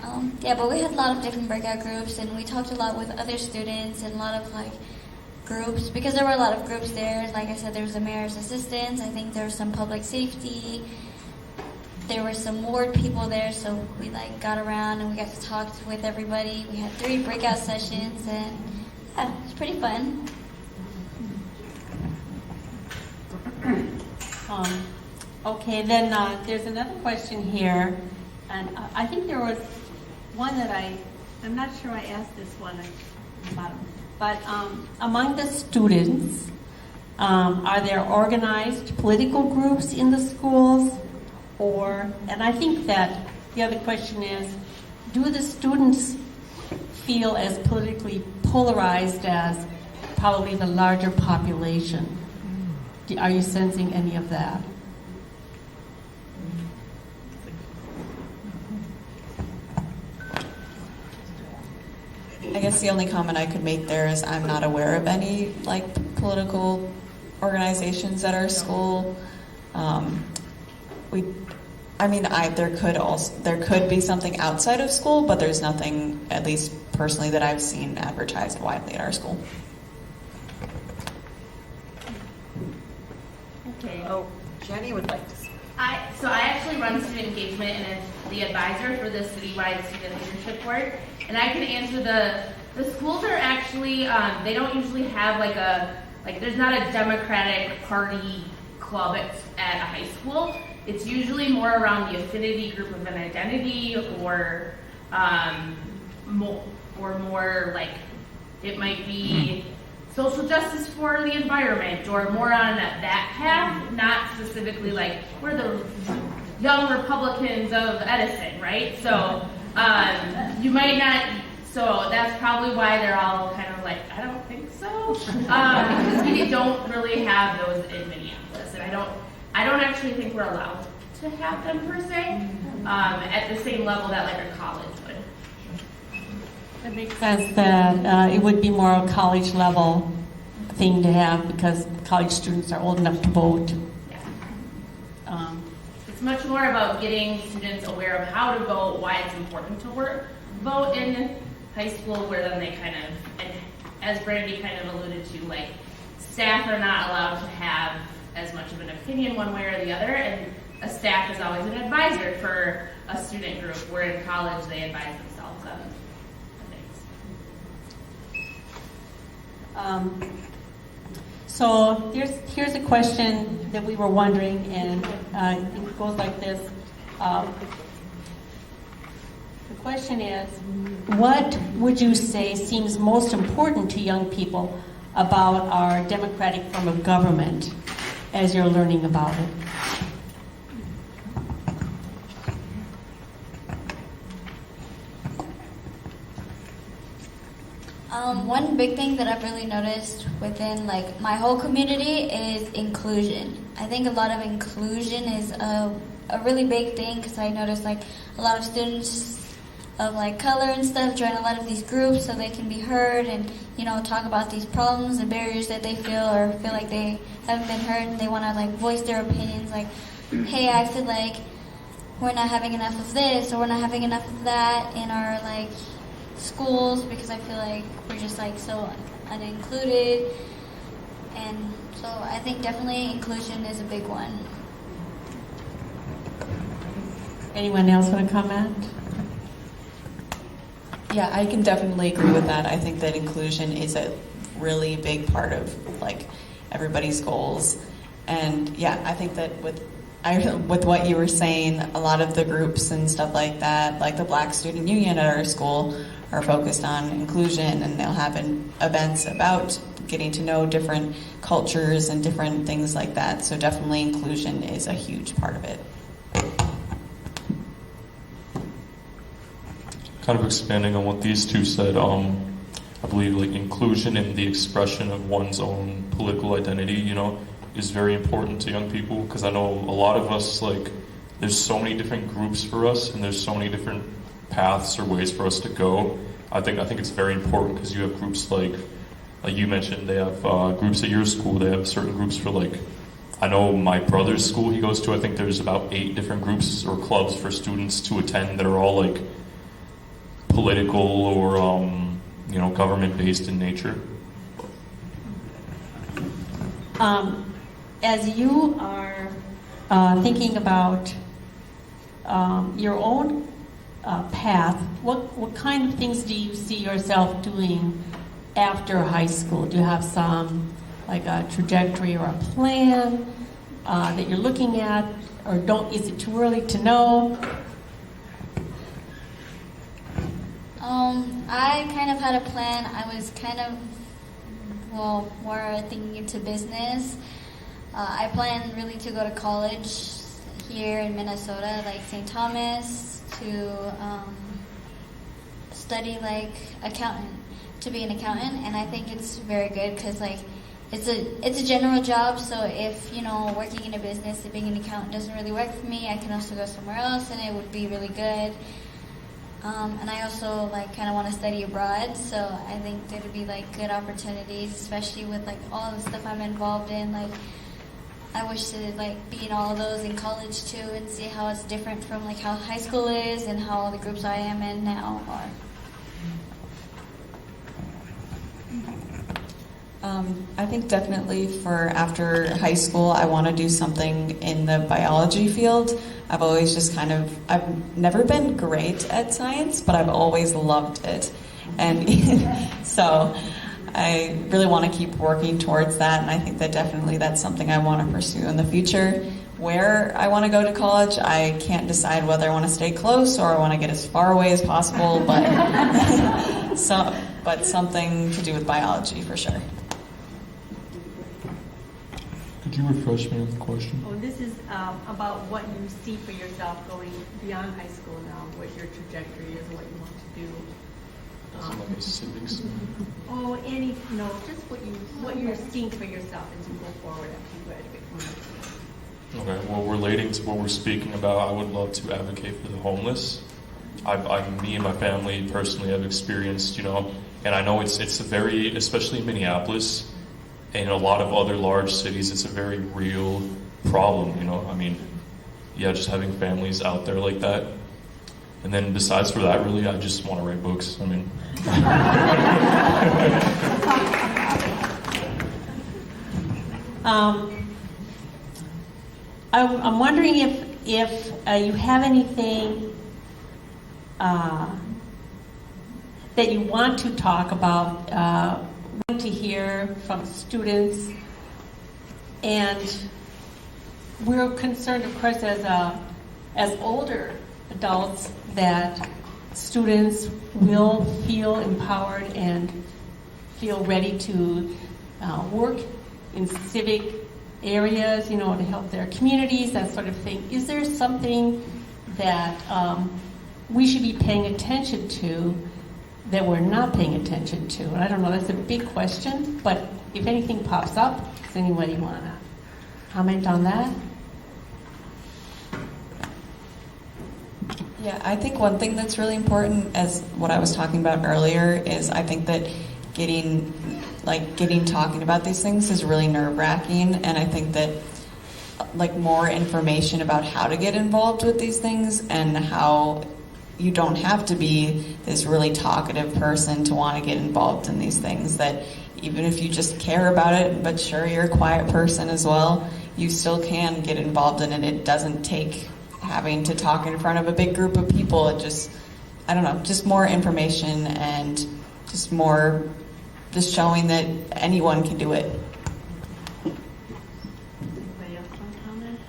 But we had a lot of different breakout groups, and we talked a lot with other students and a lot of groups because there were a lot of groups there. Like I said, there was the mayor's assistants. I think there was some public safety. There were some ward people there, so we got around and we got to talk with everybody. We had 3 breakout sessions, and it was pretty fun. Okay, then there's another question here, and I think there was one that I'm not sure I asked this one at the bottom, but among the students, are there organized political groups in the schools? And I think that the other question is, do the students feel as politically polarized as probably the larger population? Are you sensing any of that? guess the only comment I could make there is I'm not aware of any like political organizations at our school. There could be something outside of school, but there's nothing, at least personally, that I've seen advertised widely at our school. Okay. Oh, Jenny would like to speak. So I actually run student engagement and am the advisor for the citywide student leadership board. And I can answer the schools are actually, they don't usually have there's not a Democratic Party club at a high school. It's usually more around the affinity group of an identity or more like it might be social justice for the environment or more on that path, not specifically like we're the young Republicans of Edison, right? So you might not, so that's probably why they're all kind of like, I don't think so. Because we don't really have those in Minneapolis. And I don't actually think we're allowed to have them per se at the same level that like a college would. It makes sense that it would be more a college level thing to have because college students are old enough to vote. Yeah. It's much more about getting students aware of how to vote, why it's important to vote in high school, where then they kind of, and as Brandy kind of alluded to, like staff are not allowed to have as much of an opinion one way or the other, and a staff is always an advisor for a student group, where in college they advise themselves on things. So here's a question that we were wondering, and it goes like this. The question is, what would you say seems most important to young people about our democratic form of government as you're learning about it? One big thing that I've really noticed within like my whole community is inclusion. I think a lot of inclusion is a really big thing because I noticed like a lot of students of like color and stuff join a lot of these groups so they can be heard and talk about these problems and barriers that they feel or feel like they haven't been heard and they want to like voice their opinions like, hey, I feel like we're not having enough of this or we're not having enough of that in our like schools because I feel like we're just like so unincluded, and so I think definitely inclusion is a big one. Anyone else want to comment? Yeah, I can definitely agree with that. I think that inclusion is a really big part of like everybody's goals, and yeah, I think that with what you were saying, a lot of the groups and stuff like that, like the Black Student Union at our school, are focused on inclusion, and they'll have events about getting to know different cultures and different things like that. So definitely inclusion is a huge part of it. Kind of expanding on what these two said, I believe like inclusion in the expression of one's own political identity, is very important to young people, because I know a lot of us, like, there's so many different groups for us, and there's so many different paths or ways for us to go. I think it's very important because you have groups like you mentioned, they have groups at your school, they have certain groups for like, I know my brother's school he goes to, I think there's about 8 different groups or clubs for students to attend that are all like political or government based in nature. As you are thinking about your own path, what kind of things do you see yourself doing after high school? Do you have some, like a trajectory or a plan that you're looking at, or is it too early to know? I kind of had a plan. I was kind of, more thinking into business. I plan really to go to college here in Minnesota, like St. Thomas, to study like to be an accountant, and I think it's very good because like it's a general job. So if working in a business and being an accountant doesn't really work for me, I can also go somewhere else, and it would be really good. And I also like kind of want to study abroad, so I think there'd be like good opportunities, especially with like all the stuff I'm involved in. Like I wish to like be in all of those in college too, and see how it's different from like how high school is and how all the groups I am in now are. I think definitely for after high school, I want to do something in the biology field. I've always just I've never been great at science, but I've always loved it. And so I really want to keep working towards that, and I think that definitely that's something I want to pursue in the future. Where I want to go to college, I can't decide whether I want to stay close or I want to get as far away as possible, but but something to do with biology for sure. Could you refresh me on the question? Oh, this is about what you see for yourself going beyond high school now, what your trajectory is, what you want to do. Like a civics? Just what you're seeing for yourself as you go forward after you graduate from high school. Okay, well, relating to what we're speaking about, I would love to advocate for the homeless. Me and my family personally have experienced, and I know it's a very, especially in Minneapolis, and a lot of other large cities, it's a very real problem, just having families out there like that. And then besides for that, really, I just want to write books. I'm wondering if you have anything that you want to talk about, want to hear from students, and we're concerned, of course, as older adults, that students will feel empowered and feel ready to work in civic areas, to help their communities, that sort of thing. Is there something that we should be paying attention to that we're not paying attention to? And I don't know, that's a big question, but if anything pops up, does anybody want to comment on that? Yeah, I think one thing that's really important, as what I was talking about earlier, is I think that getting talking about these things is really nerve-wracking, and I think that more information about how to get involved with these things and how you don't have to be this really talkative person to want to get involved in these things, that even if you just care about it, but sure, you're a quiet person as well, you still can get involved in it. It doesn't take having to talk in front of a big group of people. It just more information and just showing that anyone can do it. Anybody else want to comment?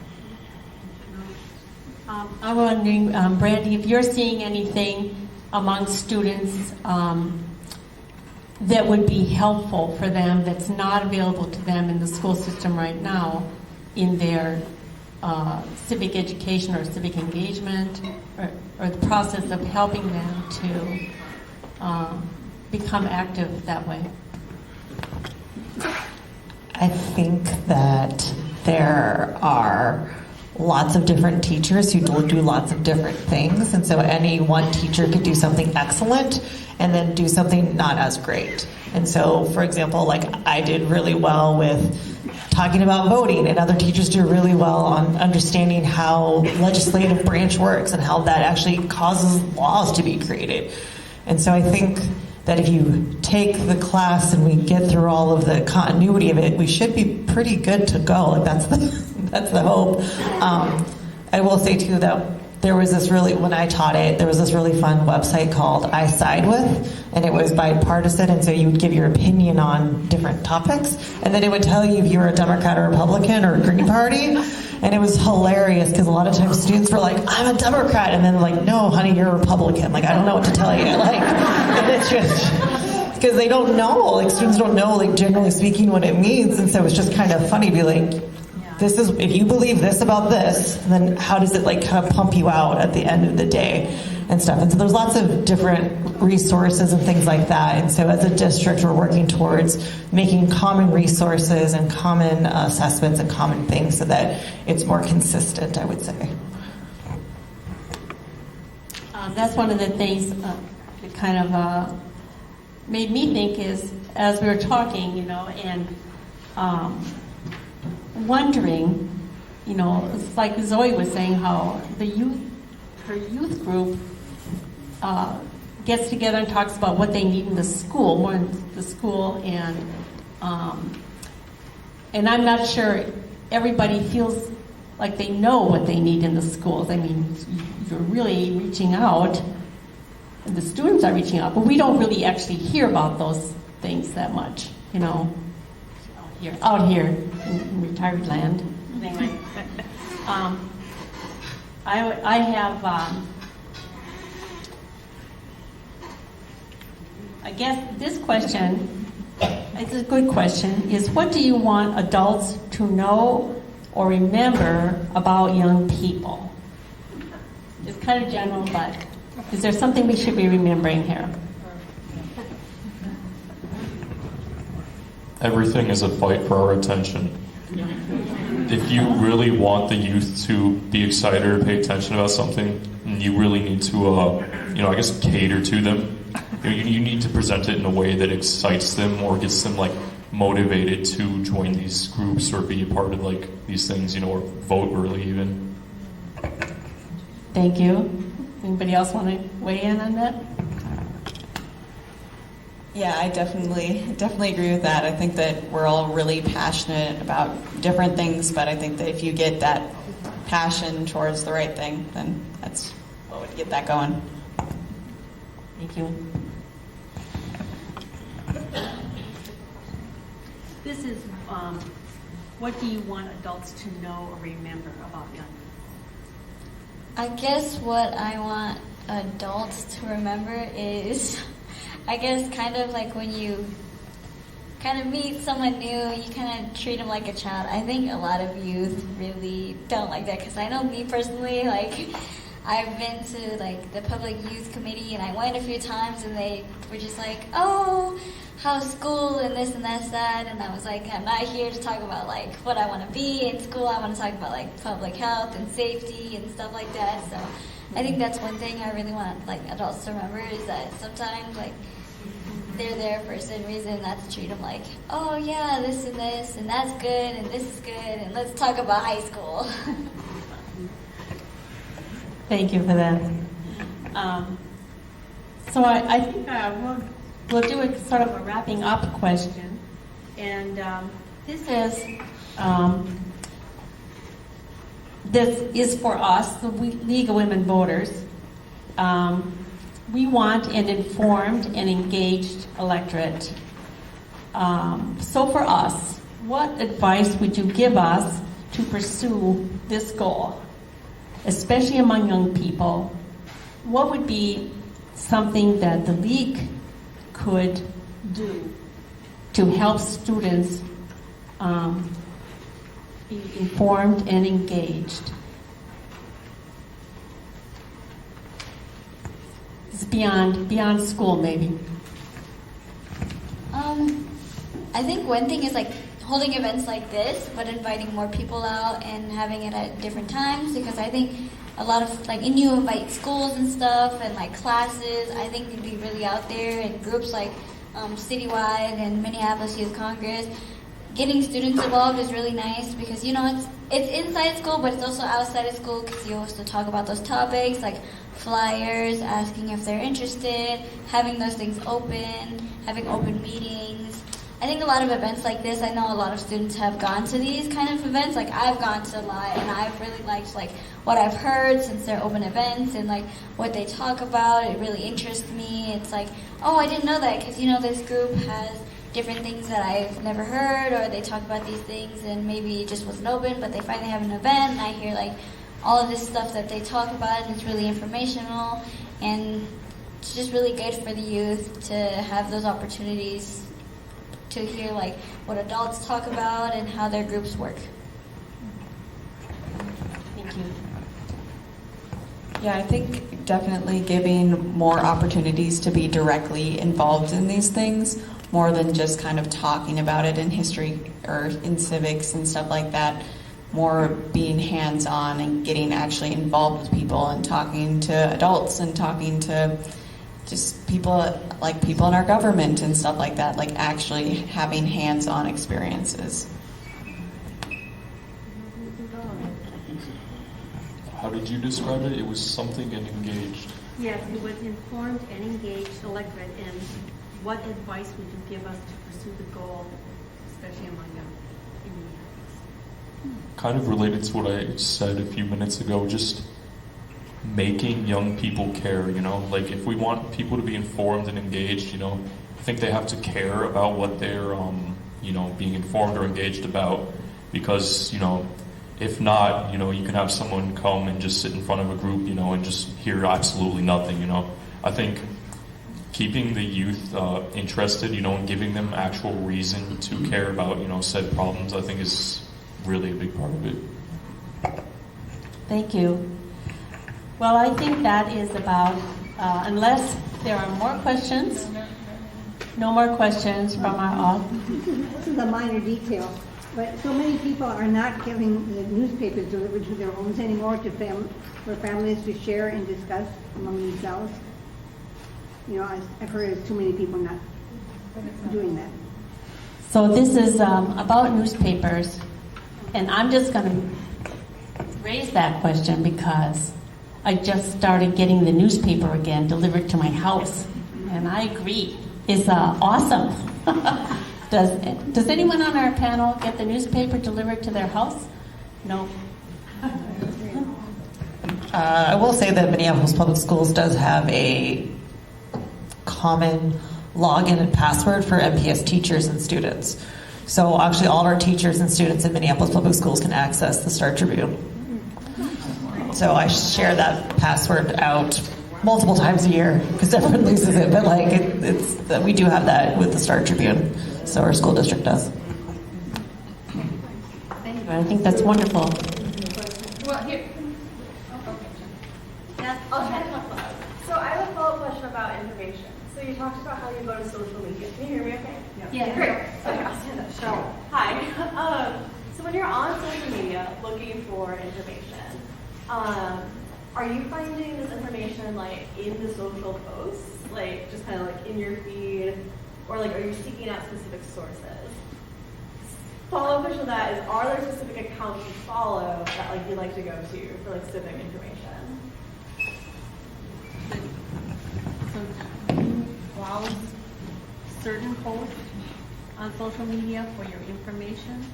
No? I'm wondering, Brandy, if you're seeing anything among students that would be helpful for them that's not available to them in the school system right now in their civic education or civic engagement, or the process of helping them to become active that way. I think that there are lots of different teachers who do lots of different things, and so any one teacher could do something excellent and then do something not as great. And so, for example, I did really well with talking about voting, and other teachers do really well on understanding how legislative branch works and how that actually causes laws to be created. And so I think that if you take the class and we get through all of the continuity of it, we should be pretty good to go. That's the hope. I will say too that there was when I taught it, there was this really fun website called I Side With, and it was bipartisan, and so you would give your opinion on different topics, and then it would tell you if you were a Democrat or Republican or a Green Party, and it was hilarious because a lot of times students were like, I'm a Democrat, and then no, honey, you're a Republican. I don't know what to tell you. And it's just because they don't know, students don't know, generally speaking, what it means, and so it's just kind of funny to be this is, if you believe this about this, then how does it kind of pump you out at the end of the day and stuff. And so there's lots of different resources and things like that. And so as a district, we're working towards making common resources and common assessments and common things so that it's more consistent, I would say. That's one of the things that kind of made me think is, as we were talking, and wondering, it's like Zoe was saying how her youth group gets together and talks about what they need in the school, more in the school, and I'm not sure everybody feels like they know what they need in the schools. I mean, you're really reaching out, and the students are reaching out, but we don't really actually hear about those things that much, out here in retired land. Anyway, I have, I guess this question, it's a good question, is what do you want adults to know or remember about young people? It's kind of general, but is there something we should be remembering here? Everything is a fight for our attention. If you really want the youth to be excited or pay attention about something, you really need to, I guess, cater to them. You need to present it in a way that excites them or gets them motivated to join these groups or be a part of these things, or vote early even. Thank you. Anybody else want to weigh in on that? Yeah, I definitely agree with that. I think that we're all really passionate about different things, but I think that if you get that passion towards the right thing, then that's what would get that going. Thank you. This is, what do you want adults to know or remember about young people? I guess what I want adults to remember is, I guess, kind of like when you kind of meet someone new, you kind of treat them like a child. I think a lot of youth really don't like that, because I know me personally, I've been to the public youth committee, and I went a few times, and they were just like, oh, how's school and this and that's that, and I was like, I'm not here to talk about what I want to be in school. I want to talk about public health and safety and stuff like that. So I think that's one thing I really want adults to remember, is that sometimes they're there for a certain reason, not to treat them like, oh yeah, this and that's good and this is good, and let's talk about high school. Thank you for that. So I think we'll do a sort of a wrapping up question, and this is for us, the League of Women Voters. We want an informed and engaged electorate. So for us, what advice would you give us to pursue this goal, especially among young people? What would be something that the League could do to help students be informed and engaged? It's beyond school, maybe. I think one thing is holding events like this, but inviting more people out and having it at different times, because I think a lot of and you invite schools and stuff and classes. I think you'd be really out there in groups Citywide and Minneapolis Youth Congress. Getting students involved is really nice, because it's inside school, but it's also outside of school, because you also talk about those topics flyers, asking if they're interested, having those things open, having open meetings. I think a lot of events like this, I know a lot of students have gone to these kind of events. I've gone to a lot, and I've really liked what I've heard, since they're open events, and what they talk about. It really interests me. It's oh, I didn't know that, because this group has different things that I've never heard, or they talk about these things and maybe it just wasn't open, but they finally have an event, and I hear all of this stuff that they talk about, and it's really informational, and it's just really good for the youth to have those opportunities to hear what adults talk about and how their groups work. Thank you. Yeah, I think definitely giving more opportunities to be directly involved in these things, more than just kind of talking about it in history or in civics and stuff like that. more being hands-on and getting actually involved with people and talking to adults and talking to just people in our government and stuff like that, like actually having hands-on experiences. How did you describe it? It was something and engaged. Yes, it was informed and engaged electorate, and what advice would you give us to pursue the goal, especially among young Indians? Kind of related to what I said a few minutes ago, just making young people care, like if we want people to be informed and engaged, I think they have to care about what they're, being informed or engaged about, because, if not, you can have someone come and just sit in front of a group, and just hear absolutely nothing, I think keeping the youth interested, and giving them actual reason to care about, said problems, I think is really a big part of it. Thank you. Well, I think that is about, unless there are more questions, no more questions from our audience. This is a minor detail, but so many people are not having the newspapers delivered to their homes anymore for families to share and discuss among themselves. I've heard of too many people not doing that. So this is about newspapers, and I'm just going to raise that question because I just started getting the newspaper again delivered to my house, and I agree, it's awesome. Does anyone on our panel get the newspaper delivered to their house? No. I will say that Minneapolis Public Schools does have a common login and password for MPS teachers and students. So actually all of our teachers and students in Minneapolis Public Schools can access the Star Tribune. So I share that password out multiple times a year because everyone loses it, but we do have that with the Star Tribune. So our school district does. Thank you. I think that's wonderful. Well, here. So I have a follow-up question about information. So you talked about how you go to social media. Can you hear me okay? Yeah. Great. Okay, I'll stand up. Sure. Hi. So when you're on social media looking for information, are you finding this information in the social posts, just kind of in your feed, or are you seeking out specific sources? Follow-up question to that is, are there specific accounts you follow that you like to go to for civic information? So you browse certain posts on social media for your information?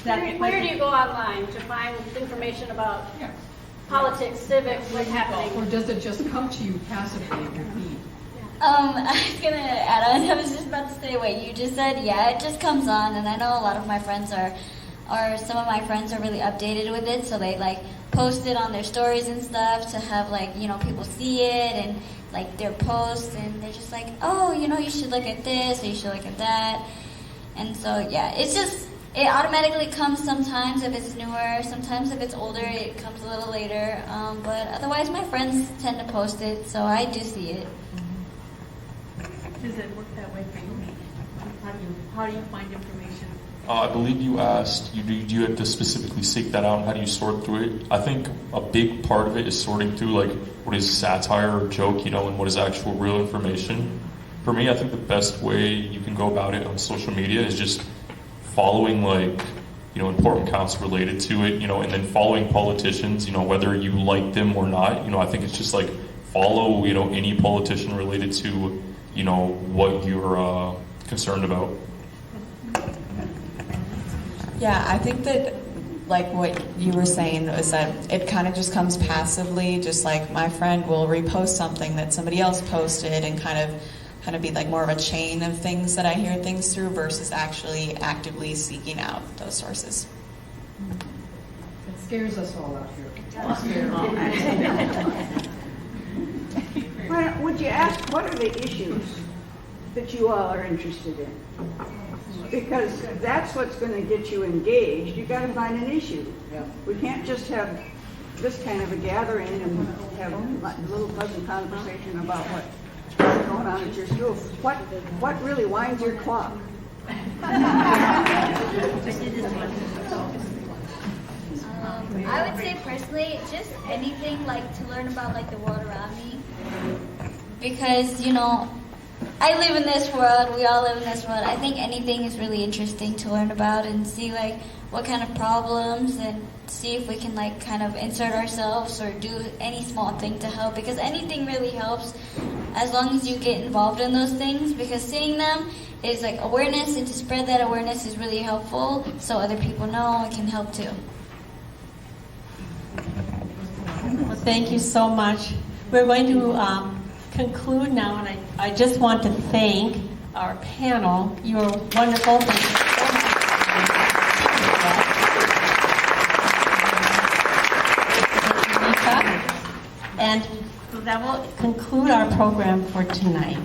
Where do you go online to find information about politics, civics, what's happening? Or does it just come to you passively in your feed? I was gonna add on. I was just about to say what you just said. Yeah, it just comes on, and I know a lot of my friends some of my friends are really updated with it, so they post it on their stories and stuff to have people see it and their posts, and they're just oh, you should look at this or you should look at that, and so yeah, it automatically comes sometimes if it's newer, sometimes if it's older it comes a little later, but otherwise my friends tend to post it, so I do see it. Does it work that way for you? How do you find information? I believe you asked, do you have to specifically seek that out, and how do you sort through it? I think a big part of it is sorting through what is satire or joke, and what is actual real information. For me, I think the best way you can go about it on social media is just following important accounts related to it, and then following politicians, whether you like them or not. I think it's just follow, any politician related to, what you're concerned about. Yeah, I think that what you were saying was that it kind of just comes passively, just my friend will repost something that somebody else posted and kind of be more of a chain of things that I hear things through versus actually actively seeking out those sources. It scares us all out here. Would you ask, what are the issues that you all are interested in? Because that's what's going to get you engaged. You've got to find an issue. We can't just have this kind of a gathering and have a little pleasant conversation about what's going on at your school. What really winds your clock? I would say personally, just anything like to learn about like the world around me, because I live in this world. We all live in this world. I think anything is really interesting to learn about and see like what kind of problems and see if we can like kind of insert ourselves or do any small thing to help, because anything really helps as long as you get involved in those things, because seeing them is like awareness, and to spread that awareness is really helpful so other people know and can help too. Well, thank you so much. We're going to conclude now, and I just want to thank our panel. You were wonderful. Thank you so much. Thank you, Lisa. And so that will conclude our program for tonight.